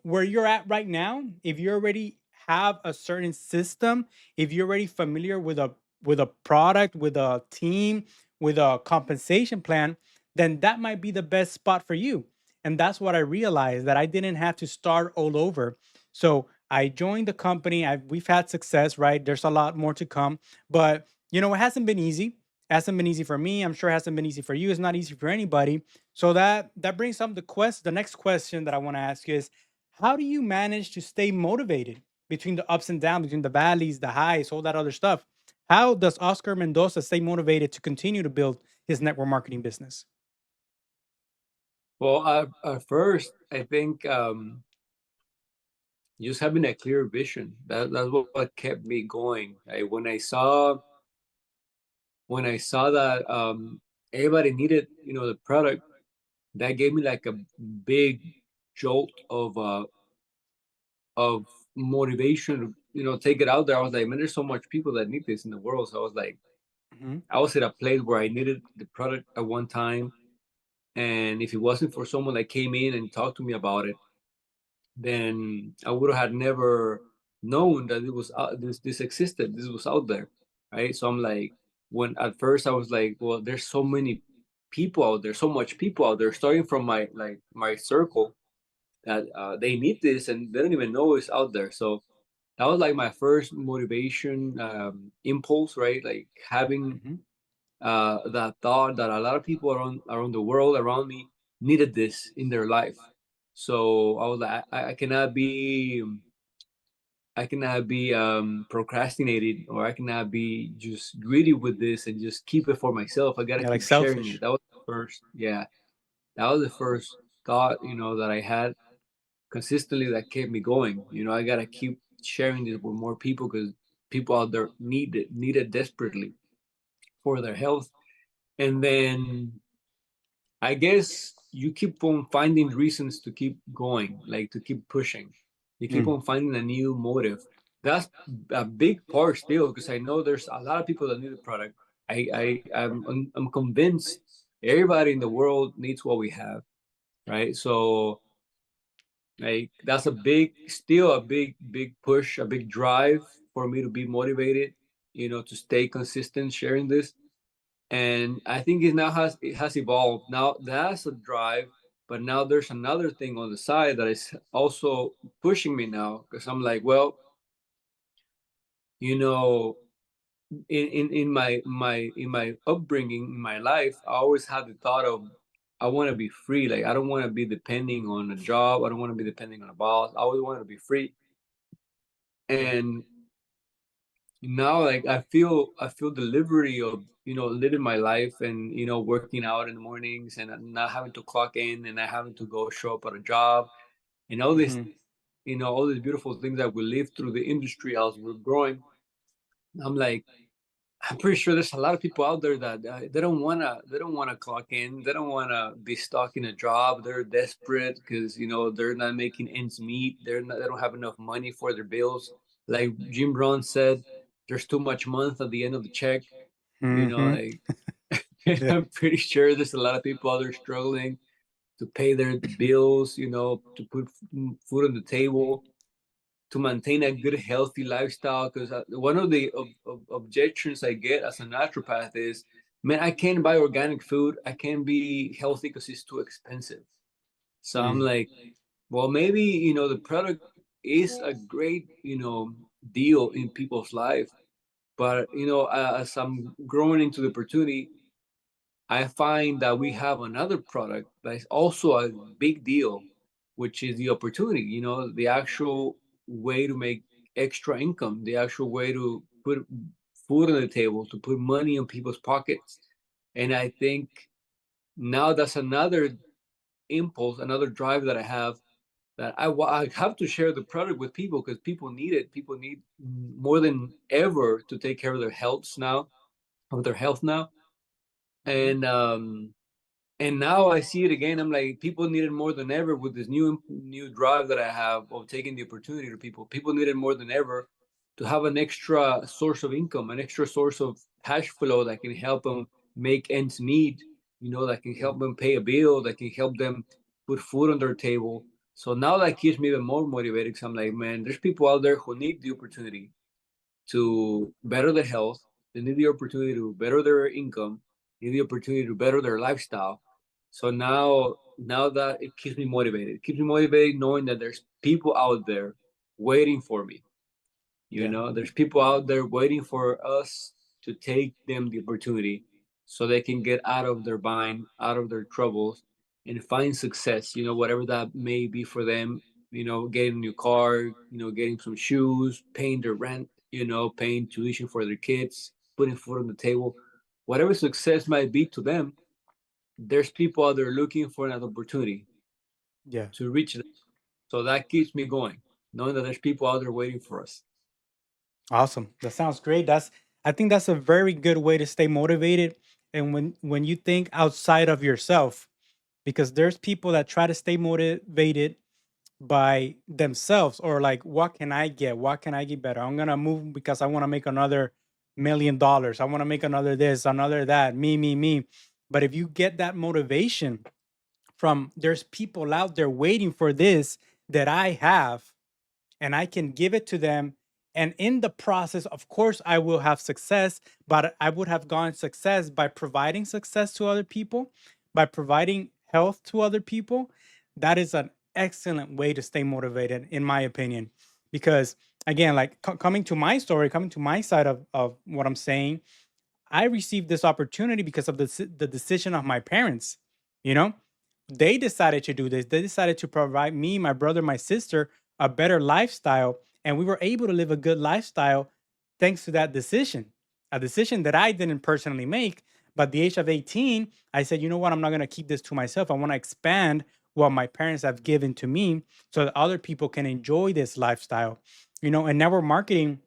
where you're at right now, if you already have a certain system, if you're already familiar with a product, with a team, with a compensation plan, then that might be the best spot for you. And that's what I realized, that I didn't have to start all over. So I joined the company. We've had success, right? There's a lot more to come, but it hasn't been easy. It hasn't been easy for me. I'm sure it hasn't been easy for you. It's not easy for anybody. So that brings up the next question that I want to ask you is, how do you manage to stay motivated between the ups and downs, between the valleys, the highs, all that other stuff? How does Oscar Mendoza stay motivated to continue to build his network marketing business? Well, at first, I think just having a clear vision, that's what kept me going. When I saw that everybody needed, the product, that gave me like a big jolt of motivation to, take it out there. I was like, man, there's so much people that need this in the world. So I was like, Hmm. I was at a place where I needed the product at one time, and if it wasn't for someone that came in and talked to me about it, then I would have never known that it was this existed. This was out there, right? So I'm like, when at first I was like, well, there's so many people out there, so much people out there, starting from my circle, that they need this and they don't even know it's out there. So that was like my first motivation, impulse, right? Like having Hmm. that thought that a lot of people around the world around me needed this in their life. So I was like, I cannot be procrastinated, or I cannot be just greedy with this and just keep it for myself. I gotta Yeah, like keep sharing it. selfish. That was the first, yeah, that was the first thought, that I had consistently that kept me going. I gotta keep sharing this with more people, because people out there need it desperately for their health. And then I guess you keep on finding reasons to keep going, like to keep pushing. You keep Mm. on finding a new motive. That's a big part still, because I know there's a lot of people that need the product. I'm convinced everybody in the world needs what we have, right? So like that's still a big push, a big drive for me to be motivated, to stay consistent sharing this. And I think it has evolved. Now that's a drive, but now there's another thing on the side that is also pushing me now, because I'm like, well, you know, in my upbringing, in my life, I always had the thought of, I want to be free. Like I don't want to be depending on a job. I don't want to be depending on a boss. I always want to be free. And now, like I feel the liberty of, living my life, and working out in the mornings, and not having to clock in, and not having to go show up at a job, and Hmm. all these beautiful things that we live through the industry as we're growing. I'm like, I'm pretty sure there's a lot of people out there that they don't wanna clock in. They don't wanna be stuck in a job. They're desperate because they're not making ends meet. They don't have enough money for their bills. Like Jim Brown said, there's too much month at the end of the check. Hmm. Like Yeah. I'm pretty sure there's a lot of people out there struggling to pay their bills. To put food on the table, to maintain a good healthy lifestyle, because one of the objections I get as a naturopath is, man, I can't buy organic food, I can't be healthy because it's too expensive. So I'm Mm. like, well, maybe the product is a great deal in people's life, but as I'm growing into the opportunity, I find that we have another product that is also a big deal, which is the opportunity, the actual way to make extra income, the actual way to put food on the table, to put money in people's pockets. And I think now that's another impulse, another drive that I have, that I have to share the product with people, because people need it. People need more than ever to take care of their health now. Mhm. And and now I see it again. I'm like, people need it more than ever with this new drive that I have of taking the opportunity to people. People need it more than ever to have an extra source of income, an extra source of cash flow that can help them make ends meet. You know, that can Yeah. help them pay a bill, that can help them put food on their table. So now that keeps me even more motivated because I'm like, man, there's people out there who need the opportunity to better their health. They need the opportunity to better their income. They need the opportunity to better their lifestyle. So now that it keeps me motivated. It keeps me motivated knowing that there's people out there waiting for me. You Yeah. know, there's people out there waiting for us to take them the opportunity so they can get out of their bind, out of their troubles, and find success, whatever that may be for them, getting a new car, getting some shoes, paying their rent, paying tuition for their kids, putting food on the table. Whatever success might be to them, there's people out there looking for an opportunity Yeah. to reach them. So that keeps me going, knowing that there's people out there waiting for us. Awesome. That sounds great. I think that's a very good way to stay motivated. And when you think outside of yourself, because there's people that try to stay motivated by themselves, or like, what can I get? What can I get better? I'm gonna move because I want to make another $1 million. I want to make another this, another that, me. But if you get that motivation from, there's people out there waiting for this that I have, and I can give it to them. And in the process, of course, I will have success, but I would have gotten success by providing success to other people, by providing health to other people. That is an excellent way to stay motivated, in my opinion. Because again, like coming to my story, coming to my side of what I'm saying, I received this opportunity because of the decision of my parents. You know, they decided to do this. They decided to provide me, my brother, my sister a better lifestyle, and we were able to live a good lifestyle thanks to that decision. A decision that I didn't personally make, but at the age of 18, I said, you know what, I'm not going to keep this to myself. I want to expand what my parents have given to me so that other people can enjoy this lifestyle. And network marketing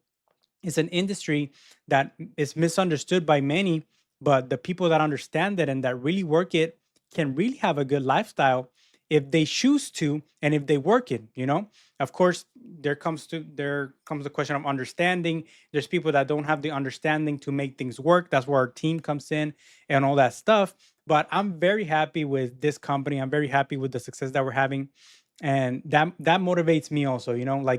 is an industry that is misunderstood by many, but the people that understand it and that really work it can really have a good lifestyle if they choose to and if they work it. Of course, there comes the question of understanding. There's people that don't have the understanding to make things work. That's where our team comes in and all that stuff. But I'm very happy with this company. I'm very happy with the success that we're having, and that motivates me also,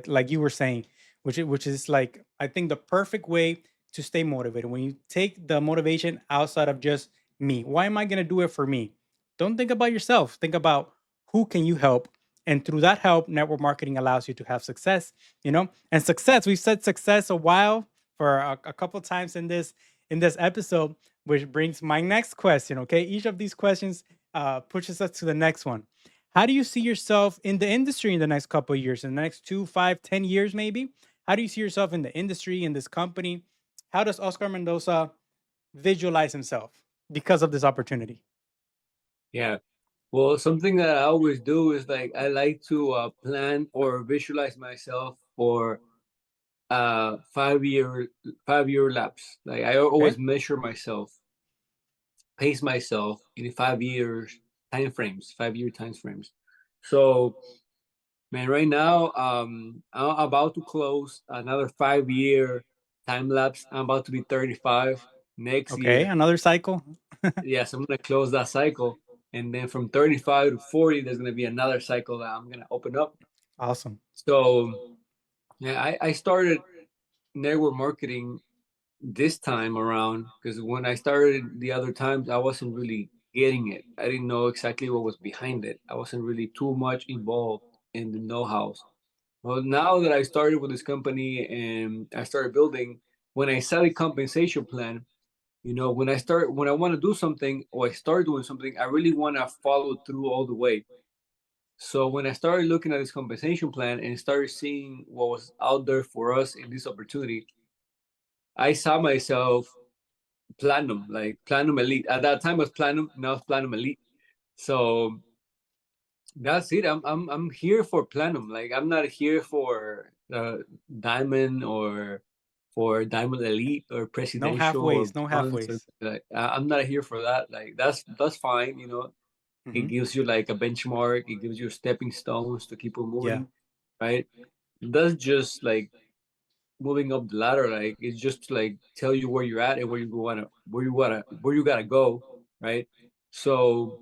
like you were saying, which is like, I think, the perfect way to stay motivated, when you take the motivation outside of just me. Why am I going to do it for me? Don't think about yourself. Think about who can you help, and through that help, network marketing allows you to have success. And success, we've said success a while for a couple times in this episode, which brings my next question. Okay, each of these questions pushes us to the next one. How do you see yourself in the industry in the next couple of years, in the next 2, 5, 10 years, maybe? How do you see yourself in the industry, in this company? How does Oscar Mendoza visualize himself because of this opportunity? Yeah. Well, something that I always do is like I like to plan or visualize myself for 5 year lapse. Like I Okay. always measure myself, pace myself in 5 years time frames, 5 year time frames. So, man, right now, I'm about to close another 5 year time lapse. I'm about to be 35 next Okay. year. Another cycle. Yes, I'm gonna close that cycle, and then from 35 to 40, there's gonna be another cycle that I'm gonna open up. Awesome. So yeah, I started network marketing this time around because when I started the other times, I wasn't really getting it. I didn't know exactly what was behind it. I wasn't really too much involved in the know-hows. Well, now that I started with this company and I started building, when I set a compensation plan, when I want to do something or I start doing something, I really want to follow through all the way. So when I started looking at this compensation plan and started seeing what was out there for us in this opportunity, I saw myself platinum, like platinum elite. At that time it was platinum, now it's platinum elite. So that's it. I'm here for platinum. Like I'm not here for diamond or or Diamond Elite or No Presidential or halfways, no Bronze. Or, halfways. like, I'm not here for that. Like that's fine. You know, it Hmm. gives you like a benchmark. It gives you stepping stones to keep on Yeah, moving, right? That's just like moving up the ladder. Like it's just to like tell you where you're at and where you gotta go, right? So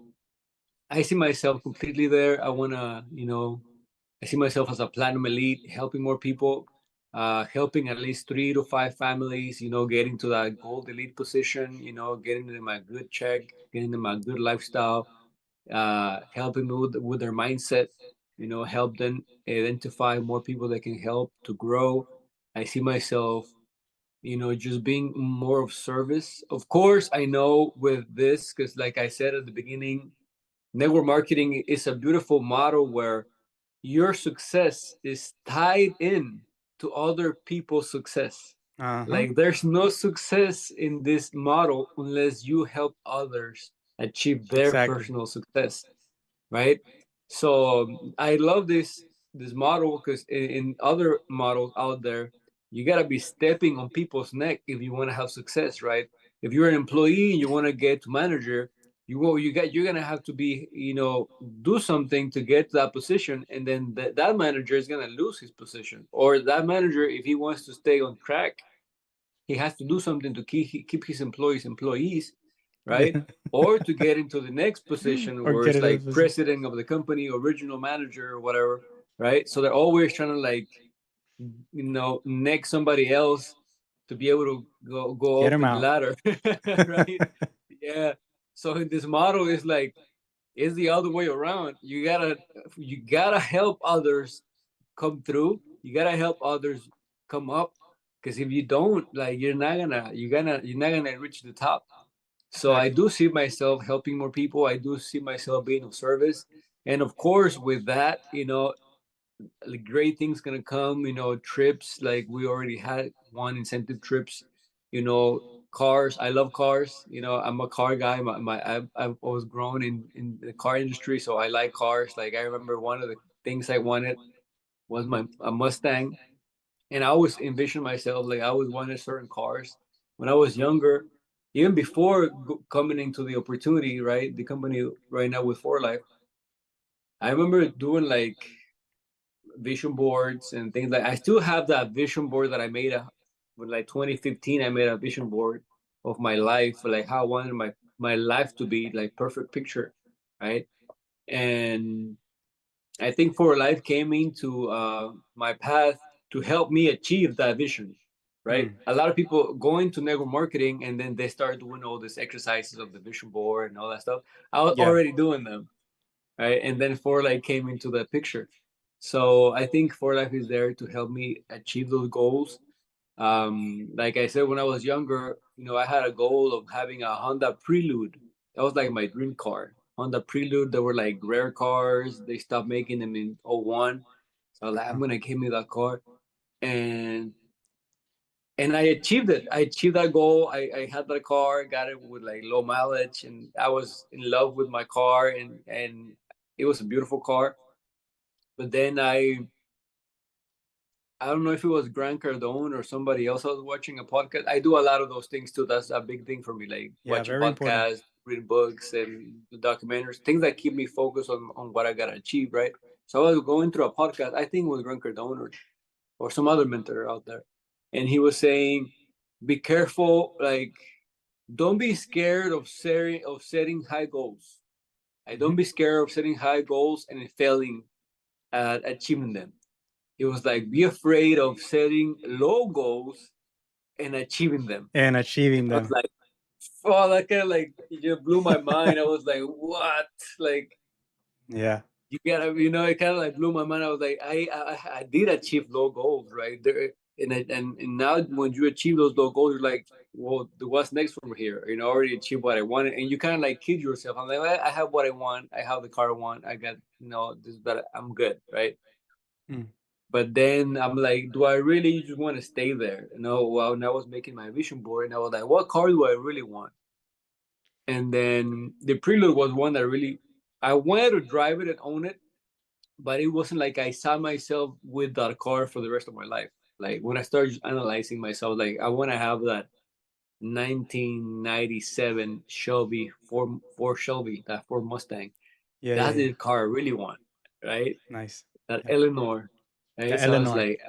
I see myself completely there. I wanna, I see myself as a platinum elite, helping more people, helping at least 3 to 5 families, getting to that gold elite position, getting them a good check, getting them a good lifestyle, helping them with their mindset, help them identify more people that can help to grow. I see myself, just being more of service. Of course, I know with this, because like I said at the beginning, network marketing is a beautiful model where your success is tied in to other people's success. uh-huh, Like there's no success in this model unless you help others achieve their exactly. personal success, right? So I love this model because in other models out there, you gotta be stepping on people's neck if you want to have success, right? If you're an employee and you want to get to manager, you're gonna have to be, do something to get to that position, and then that manager is gonna lose his position, or that manager, if he wants to stay on track, he has to do something to keep his employees, right? Yeah. Or to get into the next position Or where get it's it like up. president of the company, original manager, or whatever, right? So they're always trying to like, next somebody else to be able to go Get up him in the out. ladder, right? Yeah. So in this model is like, it's the other way around. You gotta help others come through. You gotta help others come up. Because if you don't, like you're not gonna reach the top. So I Exactly. do see myself helping more people. I do see myself being of service. And of course, with that, like great things gonna come, trips, like we already had one incentive trips, cars. I love cars. I'm a car guy. I was grown in the car industry, so I like cars. Like I remember one of the things I wanted was my a Mustang, and I always envisioned myself like I always wanted certain cars when I was younger, even before coming into the opportunity, right? The company right now with For Life, I remember doing like vision boards and things like. I still have that vision board that I made with like 2015. I made a vision board of my life, like how I wanted my life to be, like perfect picture, right? And I think For Life came into my path to help me achieve that vision, right? Mm. A lot of people go into network marketing and then they start doing all these exercises of the vision board and all that stuff. I was Yeah. already doing them, right? And then For Life came into the picture. So I think For Life is there to help me achieve those goals. Like I said, when I was younger, I had a goal of having a Honda Prelude. That was like my dream car. Honda Prelude, they were like rare cars. They stopped making them in '01. So I was like, I'm Uh, gonna give me that car. And and I achieved it. I achieved that goal. I had that car, got it with like low mileage, and I was in love with my car, and it was a beautiful car. But then I don't know if it was Grant Cardone or somebody else I was watching a podcast. I do a lot of those things too. That's a big thing for me, like yeah, watching very important. podcasts, reading books, and documentaries, things that keep me focused on what I gotta achieve, right? So I was going through a podcast, I think it was Grant Cardone or some other mentor out there. And he was saying, be careful, like don't be scared of setting high goals. I don't Hmm. be scared of setting high goals and failing at achieving them. It was like be afraid of setting low goals and achieving them. And And achieving I was them. like, oh, that kind of like it just blew my mind. I was like, what? Like Yeah. you gotta, it kind of like blew my mind. I was like, I did achieve low goals, right there. And now when you achieve those low goals, you're like, well, what's next from here? I already achieved what I wanted, and you kind of like kid yourself. I'm like, well, I have what I want. I have the car I want. I got, this, that. I'm good, right? Mm. But then I'm like, do I really just want to stay there? Well, and I was making my vision board, and I was like, what car do I really want? And then the Prelude was one that really, I wanted to drive it and own it, but it wasn't like I saw myself with that car for the rest of my life. Like when I started analyzing myself, like I want to have that 1997 Shelby Ford Shelby, that Ford Mustang. Yeah, yeah, That's yeah. the car I really want, right? Nice. That Yeah. Eleanor, The right? So I was Eleanor. like,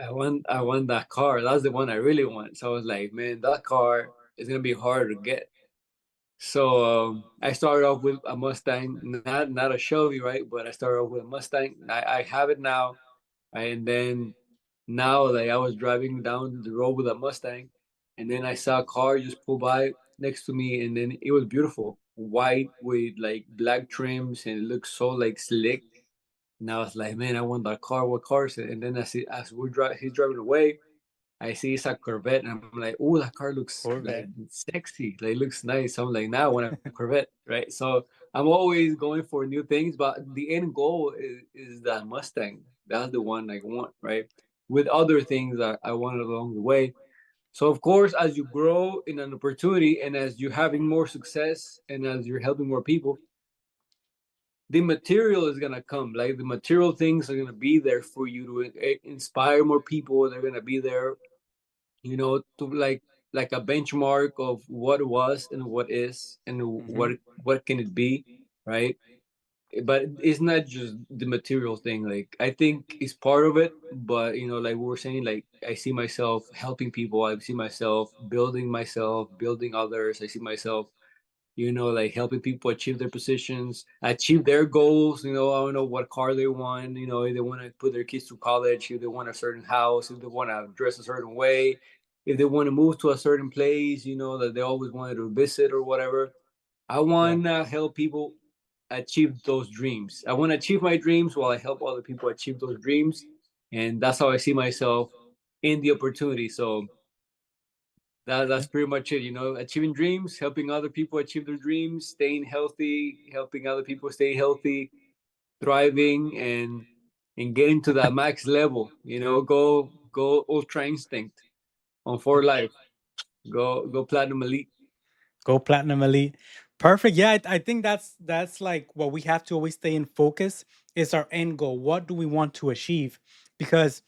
I want that car. That's the one I really want. So I was like, man, that car is gonna be hard to get. So I started off with a Mustang, not a Shelby, right? But I started off with a Mustang. I have it now, right? And then now, like I was driving down the road with a Mustang, and then I saw a car just pull by next to me, and then it was beautiful, white with like black trims, and it looked so like slick. And I was like, man, I want that car. What car is it? And then I see as he's driving away, I see it's a Corvette, and I'm like, oh, that car looks like Corvette. sexy, like looks nice. I'm like, now I want a Corvette, right? So I'm always going for new things, but the end goal is that Mustang. That's the one I want, right? With other things that I wanted along the way. So of course, as you grow in an opportunity, and as you're having more success, and as you're helping more people, the material is gonna come. Like the material things are gonna be there for you to inspire more people. They're gonna be there, to like a benchmark of what was and what is and Hmm. what can it be, right? But it's not just the material thing. Like I think it's part of it, but like we were saying, like I see myself helping people. I see myself building others. I see myself like helping people achieve their positions, achieve their goals. I don't know what car they want, if they want to put their kids to college, if they want a certain house, if they want to dress a certain way, if they want to move to a certain place, that they always wanted to visit or whatever. I Yeah. want to help people achieve those dreams. I want to achieve my dreams while I help other people achieve those dreams. And that's how I see myself in the opportunity. So that's Okay. pretty much it. Achieving dreams, helping other people achieve their dreams, staying healthy, helping other people stay healthy, thriving, and getting to that max level. Go ultra instinct on for life. Go platinum elite. Go platinum elite. Perfect. Yeah, I think that's like what we have to always stay in focus is our end goal. What do we want to achieve? Because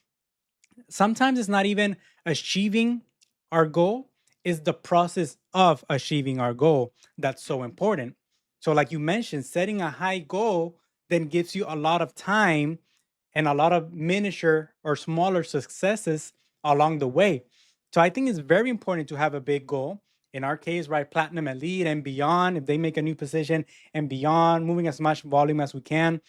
sometimes it's not even achieving our goal, is the process of achieving our goal that's so important. So like you mentioned, setting a high goal then gives you a lot of time and a lot of miniature or smaller successes along the way. So I think it's very important to have a big goal. In our case, right, platinum elite and beyond, if they make a new position and beyond, moving as much volume as we can.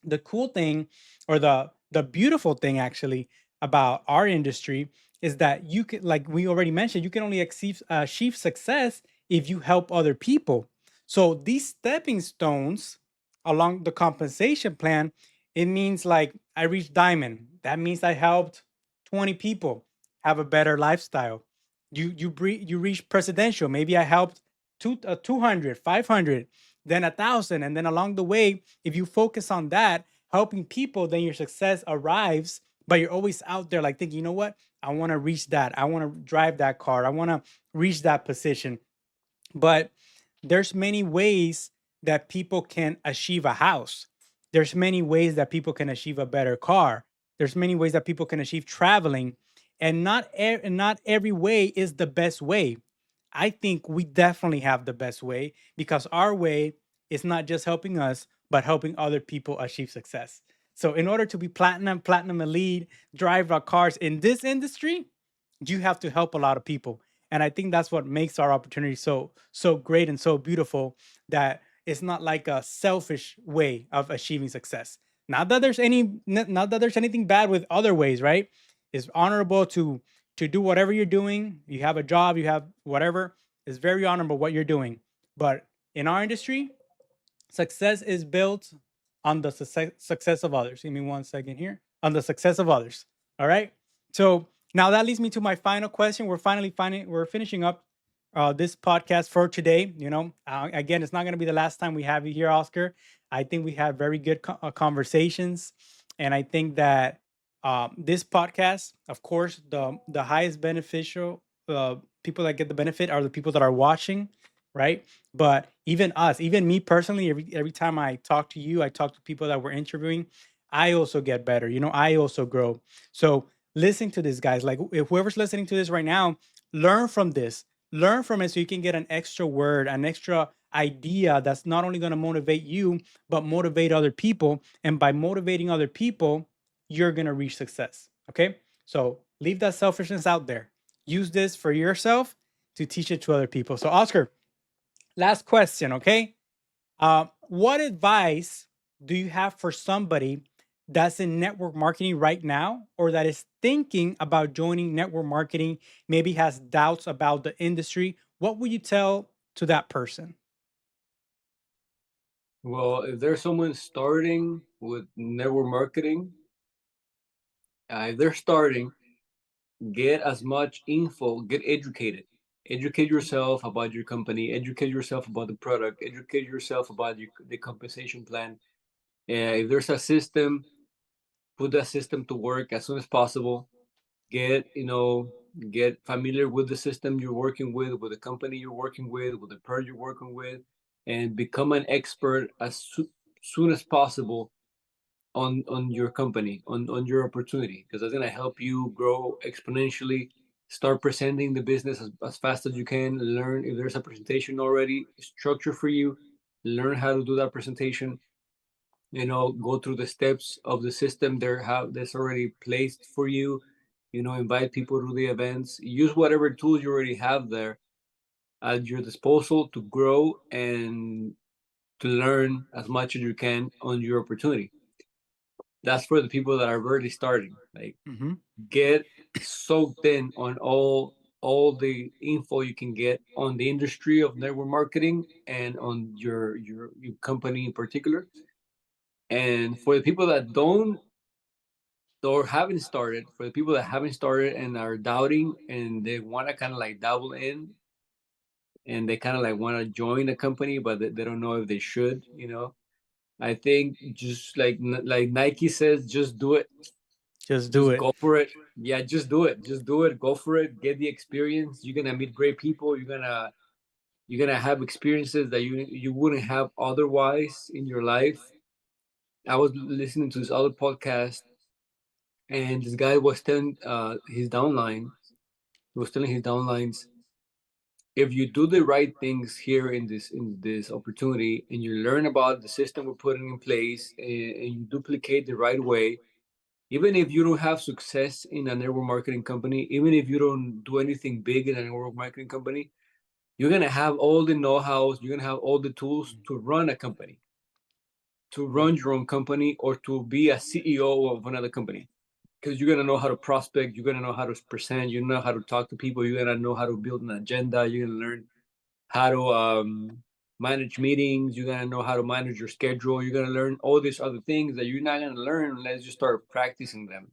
The cool thing, or the beautiful thing actually about our industry, is that you can, like we already mentioned, you can only achieve success if you help other people. So these stepping stones along the compensation plan, it means like I reached diamond, that means I helped 20 people have a better lifestyle. You reach presidential, maybe I helped 200, 500, then 1,000, and then along the way, if you focus on that, helping people, then your success arrives. But you're always out there like thinking, you know what? I want to reach that. I want to drive that car. I want to reach that position. But there's many ways that people can achieve a house. There's many ways that people can achieve a better car. There's many ways that people can achieve traveling, and not every way is the best way. I think we definitely have the best way because our way is not just helping us, but helping other people achieve success. So, in order to be platinum elite, drive our cars in this industry, you have to help a lot of people. And I think that's what makes our opportunity so great and so beautiful, that it's not like a selfish way of achieving success. Not that there's anything bad with other ways, right? It's honorable to do whatever you're doing. You have a job, you have whatever. It's very honorable what you're doing. But in our industry, success is built on the success of others. Give me one second here. On the success of others. All right. So now that leads me to my final question. We're finishing up this podcast for today. Again, it's not going to be the last time we have you here, Oscar. I think we have very good conversations, and I think that this podcast, of course, the highest beneficial people that get the benefit are the people that are watching, right? But even us, even me personally, every time I talk to you, I talk to people that we're interviewing, I also get better. I also grow. So listen to this, guys. Like, if whoever's listening to this right now, learn from this. Learn from it so you can get an extra word, an extra idea that's not only going to motivate you, but motivate other people. And by motivating other people, you're going to reach success. Okay. So leave that selfishness out there. Use this for yourself to teach it to other people. So, Oscar, last question. Okay. What advice do you have for somebody that's in network marketing right now, or that is thinking about joining network marketing, maybe has doubts about the industry? What would you tell to that person? Well, if there's someone starting with network marketing, if they're starting, get as much info, get educated. Educate yourself about your company, educate yourself about the product, educate yourself about the compensation plan. If there's a system, put that system to work as soon as possible. Get, get familiar with the system you're working with the company you're working with the product you're working with, and become an expert as soon as possible on your company, on your opportunity, because that's going to help you grow exponentially. Start presenting the business as fast as you can. Learn if there's a presentation already structure for you. Learn how to do that presentation. Go through the steps of the system that's already placed for you. Invite people to the events. Use whatever tools you already have there at your disposal to grow and to learn as much as you can on your opportunity. That's for the people that are already starting. Like, Hmm. get soaked in on all the info you can get on the industry of network marketing and on your company in particular. And for the people that don't or haven't started, for the people that haven't started and are doubting and they want to kind of like dabble in, and they kind of like want to join a company but they don't know if they should, I think just like Nike says, just do it. Just do Just it. go for it. Yeah, just do it. Just do it. Go for it. Get the experience. You're gonna meet great people. You're gonna have experiences that you wouldn't have otherwise in your life. I was listening to this other podcast, and this guy was telling his downline. He was telling his downlines, if you do the right things here in this opportunity, and you learn about the system we're putting in place, and you duplicate the right way, even if you don't have success in a network marketing company, even if you don't do anything big in a network marketing company, you're gonna have all the know-hows, you're gonna have all the tools to run a company, to Yeah. run your own company, or to be a CEO of another company. Because you're gonna know how to prospect, you're gonna know how to present, you know how to talk to people, you're gonna know how to build an agenda, you're gonna learn how to manage meetings. You're gonna know how to manage your schedule. You're gonna learn all these other things that you're not gonna learn unless you start practicing them.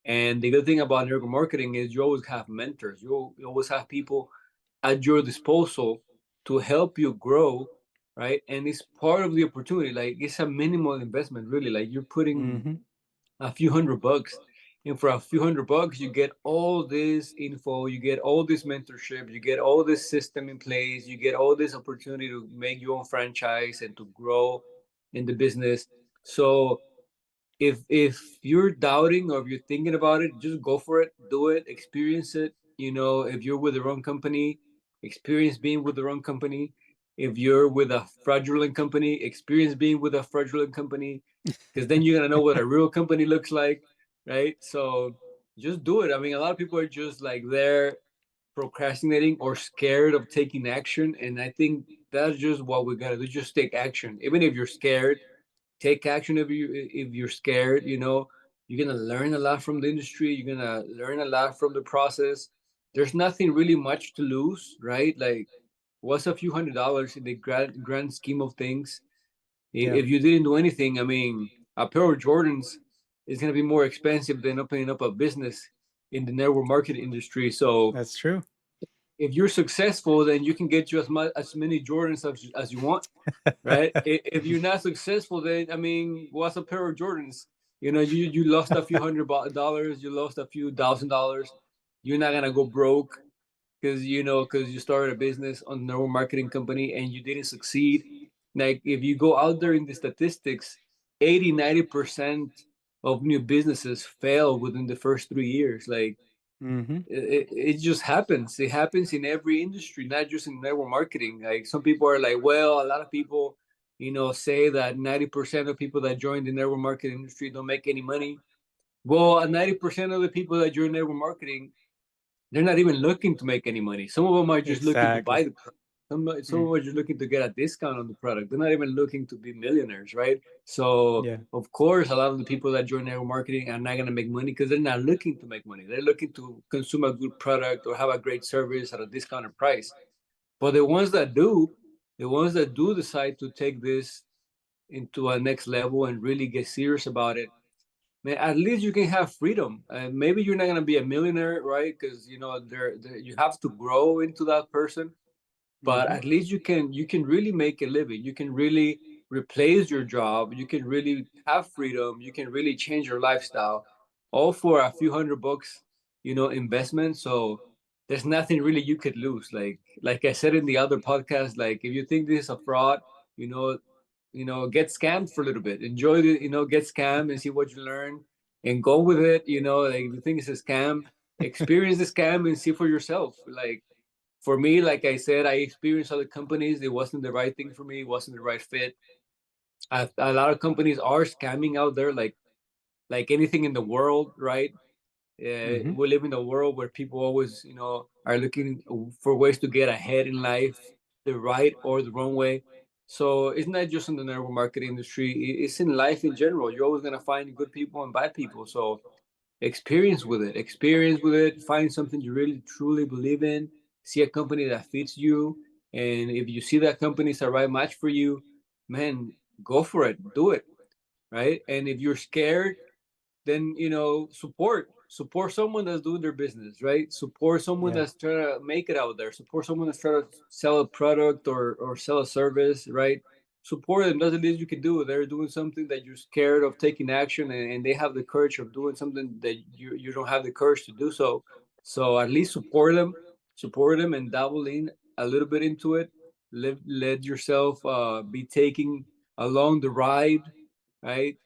And the good thing about network marketing is you always have mentors. You always have people at your disposal to help you grow, right? And it's part of the opportunity. Like, it's a minimal investment, really. Like, you're putting Hmm. a few $100, and for a few $100 you get all this info, you get all this mentorship, you get all this system in place, you get all this opportunity to make your own franchise and to grow in the business. So if you're doubting or if you're thinking about it, just go for it, do it, experience it. If you're with the wrong company, experience being with the wrong company. If you're with a fraudulent company, experience being with a fraudulent company, because then you're gonna know what a real company looks like, right? So just do it. I mean, a lot of people are just like they're procrastinating or scared of taking action, and I think that's just what we gotta do. Just take action, even if you're scared. Take action if you're scared. You're gonna learn a lot from the industry. You're gonna learn a lot from the process. There's nothing really much to lose, right? Like, what's a few $100 in the grand scheme of things? if, Yeah, if you didn't do anything, I mean, a pair of Jordans is going to be more expensive than opening up a business in the network marketing industry. So that's true. if you're successful, then you can get you as many Jordans as you want, right? If you're not successful, then I mean, what's a pair of Jordans? You lost a few $100, you lost a few $1,000. You're not gonna go broke because you started a business on no marketing company and you didn't succeed. Like, if you go out there in the statistics, 80-90% of new businesses fail within the first 3 years. Like Mm-hmm. it just happens. It happens in every industry, not just in network marketing. Like some people are like, well, a lot of people, say that 90% of people that join the network marketing industry don't make any money. Well, 90% of the people that join network marketing, they're not even looking to make any money. Some of them are just looking to buy Exactly. the product. Some of Mm. them are just looking to get a discount on the product. They're not even looking to be millionaires, right? So, Yeah. of course, a lot of the people that join network marketing are not going to make money because they're not looking to make money. They're looking to consume a good product or have a great service at a discounted price. But the ones that do decide to take this into a next level and really get serious about it, man, at least you can have freedom. Maybe you're not gonna be a millionaire, right? Because you have to grow into that person. But Mm-hmm. at least you can really make a living. You can really replace your job. You can really have freedom. You can really change your lifestyle, all for a few $100, investment. So there's nothing really you could lose. Like I said in the other podcast, like if you think this is a fraud, you know, get scammed for a little bit. Enjoy the, get scammed and see what you learn and go with it. Like if you think it's a scam, experience the scam and see for yourself. Like for me, like I said, I experienced other companies. It wasn't the right thing for me. It wasn't the right fit. A lot of companies are scamming out there, like anything in the world, right? Mm-hmm. We live in a world where people always, are looking for ways to get ahead in life, the right or the wrong way. So it's not just in the network marketing industry; it's in life in general. You're always gonna find good people and bad people. So experience with it, find something you really truly believe in, see a company that fits you, and if you see that company is the right match for you, man, go for it, do it, right? And if you're scared, then support someone that's doing their business, right? Support someone Yeah. that's trying to make it out there. Support someone that's trying to sell a product or sell a service, right? Support them. That's the least you can do. They're doing something that you're scared of taking action, and they have the courage of doing something that you don't have the courage to do. So at least support them and dabble in a little bit into it. Let yourself be taking along the ride, right?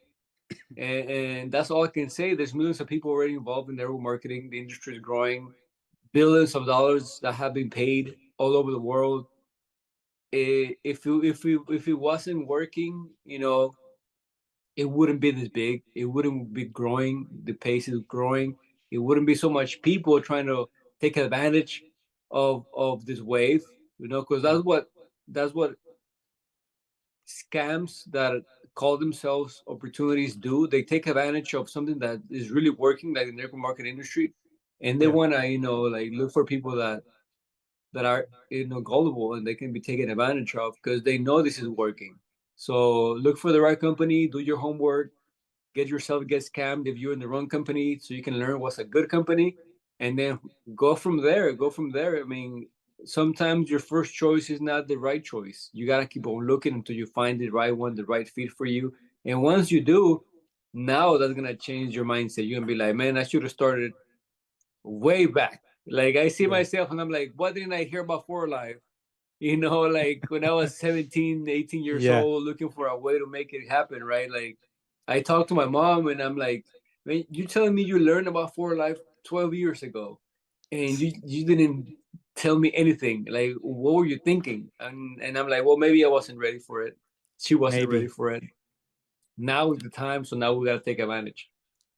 And that's all I can say. There's millions of people already involved in network marketing. The industry is growing. Billions of dollars that have been paid all over the world. If it wasn't working, it wouldn't be this big. It wouldn't be growing. The pace is growing. It wouldn't be so much people trying to take advantage of this wave. Because Yeah. that's what scams that call themselves opportunities do. They take advantage of something that is really working, like the network market industry, and they Yeah. want to like look for people that are gullible and they can be taken advantage of because they know this is working. So look for the right company, do your homework, get scammed if you're in the wrong company, so you can learn what's a good company, and then go from there. I mean, sometimes your first choice is not the right choice. You got to keep on looking until you find the right one, the right fit for you. And once you do, now that's going to change your mindset. You're going to be like, man, I should have started way back. Like I see Yeah. myself and I'm like, what didn't I hear about for life? Like when I was 17, 18 years Yeah. old, looking for a way to make it happen, right? Like I talked to my mom and I'm like, man, you telling me you learned about for life 12 years ago and you didn't tell me anything. Like, what were you thinking? And I'm like, well, maybe I wasn't ready for it. She wasn't ready Maybe. for it. Now is the time, so now we got to take advantage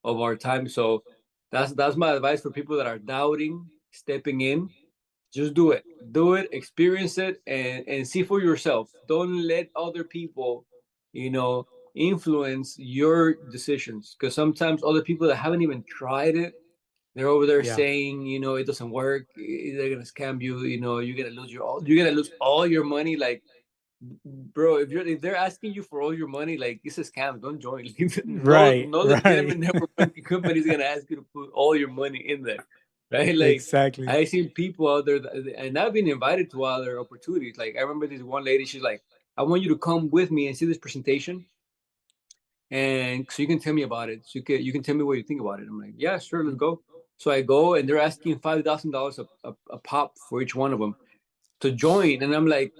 of our time. So that's my advice for people that are doubting stepping in. Just do it, experience it, and see for yourself. Don't let other people, you know, influence your decisions, because sometimes other people that haven't even tried it, they're over there Yeah. saying, it doesn't work. They're gonna scam you. You're gonna lose all your money. Like, bro, if they're asking you for all your money, like it's a scam. Don't join. no Right. no Right. legitimate network marketing company is gonna ask you to put all your money in there, right? Like Exactly. I seen people out there, and I've been invited to other opportunities. Like I remember this one lady. She's like, "I want you to come with me and see this presentation, and so you can tell me about it. So you can tell me what you think about it." I'm like, "Yeah, sure, let's Mm. go." So I go, and they're asking $5,000 a pop for each one of them to join, and I'm like,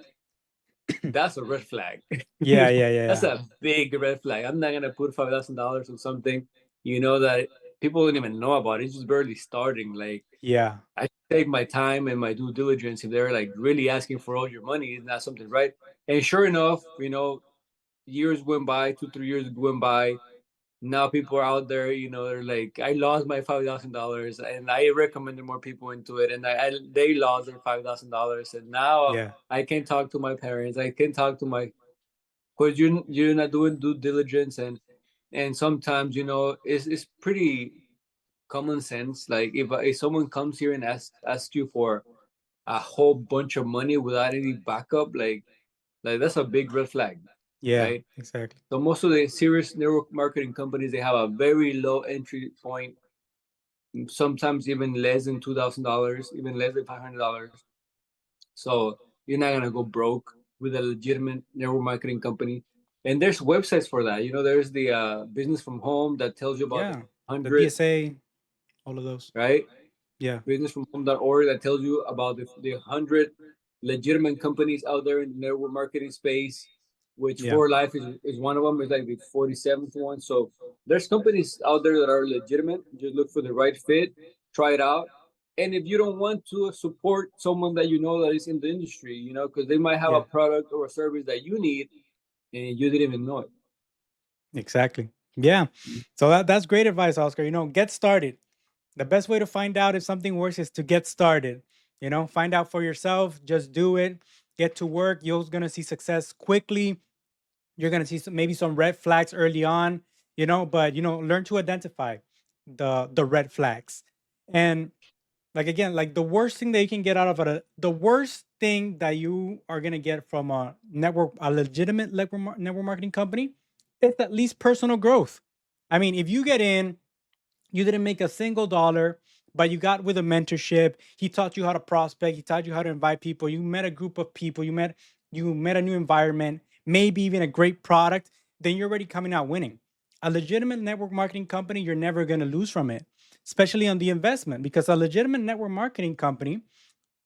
that's a red flag. Yeah. Yeah. That's Yeah. a big red flag. I'm not gonna put $5,000 on something. you know, that people don't even know about. It's just barely starting. Like, Yeah. I take my time and my due diligence. If they're like really asking for all your money, it's not something right. And sure enough, you know, years went by, 2, 3 years went by. Now people are out there, you know, they're like, I lost my $5,000, and I recommended more people into it, and they lost their $5,000, and now Yeah. I can talk to my parents, I can talk to my, because you're not doing due diligence, and sometimes, you know, it's pretty common sense. Like if someone comes here and asks you for a whole bunch of money without any backup, like that's a big red flag, Yeah. right? Exactly. So most of the serious network marketing companies, they have a very low entry point, sometimes even less than $2,000, even less than $500. So you're not gonna go broke with a legitimate network marketing company. And there's websites for that. You know, there's the business from home that tells you about the Yeah. The 100, DSA, all of those. right? Yeah. Businessfromhome.org that tells you about the 100 legitimate companies out there in the network marketing space, which Yeah. For Life is one of them. It's like the 47th one. So there's companies out there that are legitimate. Just look for the right fit, try it out. And if you don't want to support someone that you know that is in the industry, you know, because they might have a Yeah. product or a service that you need and you didn't even know it. Exactly. Yeah. So that's great advice, Oscar. Get started. The best way to find out if something works is to get started. Find out for yourself, just do it, get to work. You're going to see success quickly. You're going to see maybe some red flags early on, but learn to identify the red flags. And like again, like the worst thing that you can get out of it, the worst thing that you are going to get from a legitimate network marketing company is at least personal growth. I mean, if you get in, you didn't make a single dollar, but you got with a mentorship. He taught you how to prospect. He taught you how to invite people. You met a group of people. You met a new environment, maybe even a great product. Then you're already coming out winning. A legitimate network marketing company, you're never going to lose from it, especially on the investment, because a legitimate network marketing company,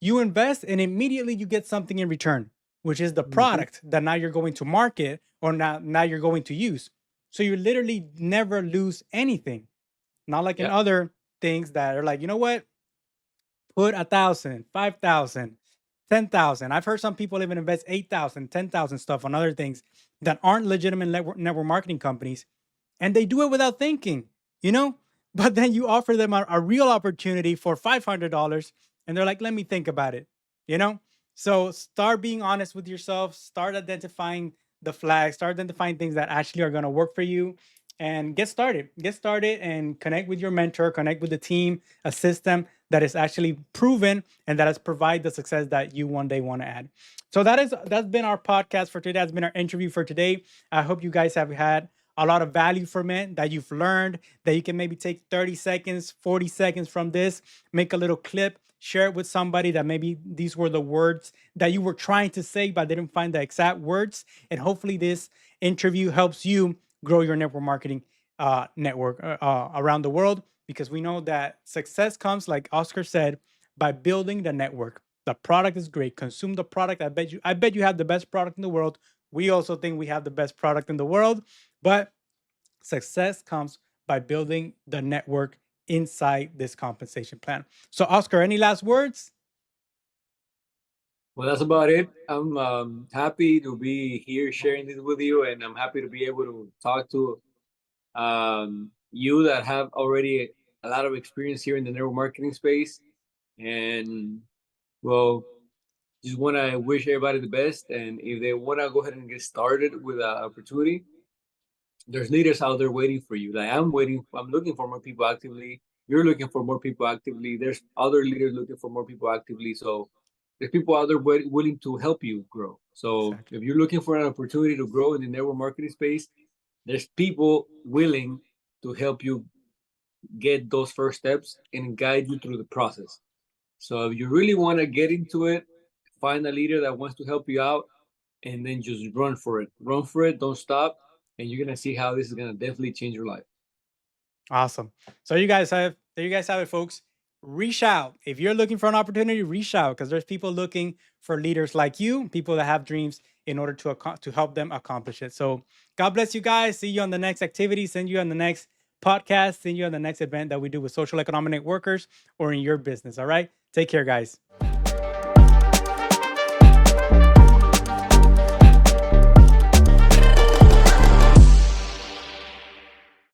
you invest and immediately you get something in return, which is the Mhm. product that now you're going to market or now you're going to use. So you literally never lose anything. Not like in Yeah. other things that are like, you know what? Put 1,000, 5,000, 10,000. I've heard some people even invest 8,000, 10,000 stuff on other things that aren't legitimate network marketing companies. And they do it without thinking, you know? But then you offer them a real opportunity for $500 and they're like, let me think about it, you know? So start being honest with yourself, start identifying the flags, start identifying things that actually are going to work for you and get started. Get started and connect with your mentor, connect with the team, a system that is actually proven and that has provide the success that you one day want to add. So that's been our podcast for today. That's been our interview for today. I hope you guys have had a lot of value from it, that you've learned, that you can maybe take 30 seconds, 40 seconds from this, make a little clip, share it with somebody that maybe these were the words that you were trying to say but didn't find the exact words. And hopefully this interview helps you grow your network marketing network around the world, because we know that success comes, like Oscar said, by building the network. The product is great. Consume the product. I bet you have the best product in the world. We also think we have the best product in the world, but success comes by building the network inside this compensation plan. So, Oscar, any last words? Well, that's about it. I'm happy to be here sharing this with you, and I'm happy to be able to talk to you that have already a lot of experience here in the network marketing space. And well, just want to wish everybody the best. And if they want to go ahead and get started with an opportunity, there's leaders out there waiting for you. Like I'm waiting, I'm looking for more people actively. You're looking for more people actively. There's other leaders looking for more people actively. So there's people out there willing to help you grow. So Exactly. if you're looking for an opportunity to grow in the network marketing space, there's people willing to help you get those first steps and guide you through the process. So if you really want to get into it, find a leader that wants to help you out and then just run for it. Run for it, don't stop, and you're gonna see how this is gonna definitely change your life. Awesome. So there you guys have it, folks. Reach out. If you're looking for an opportunity, reach out, because there's people looking for leaders like you, people that have dreams in order to help them accomplish it. So God bless you guys. See you on the next activity. Send you on the next podcast. See you on the next event that we do with social economic networkers or in your business. All right. Take care, guys.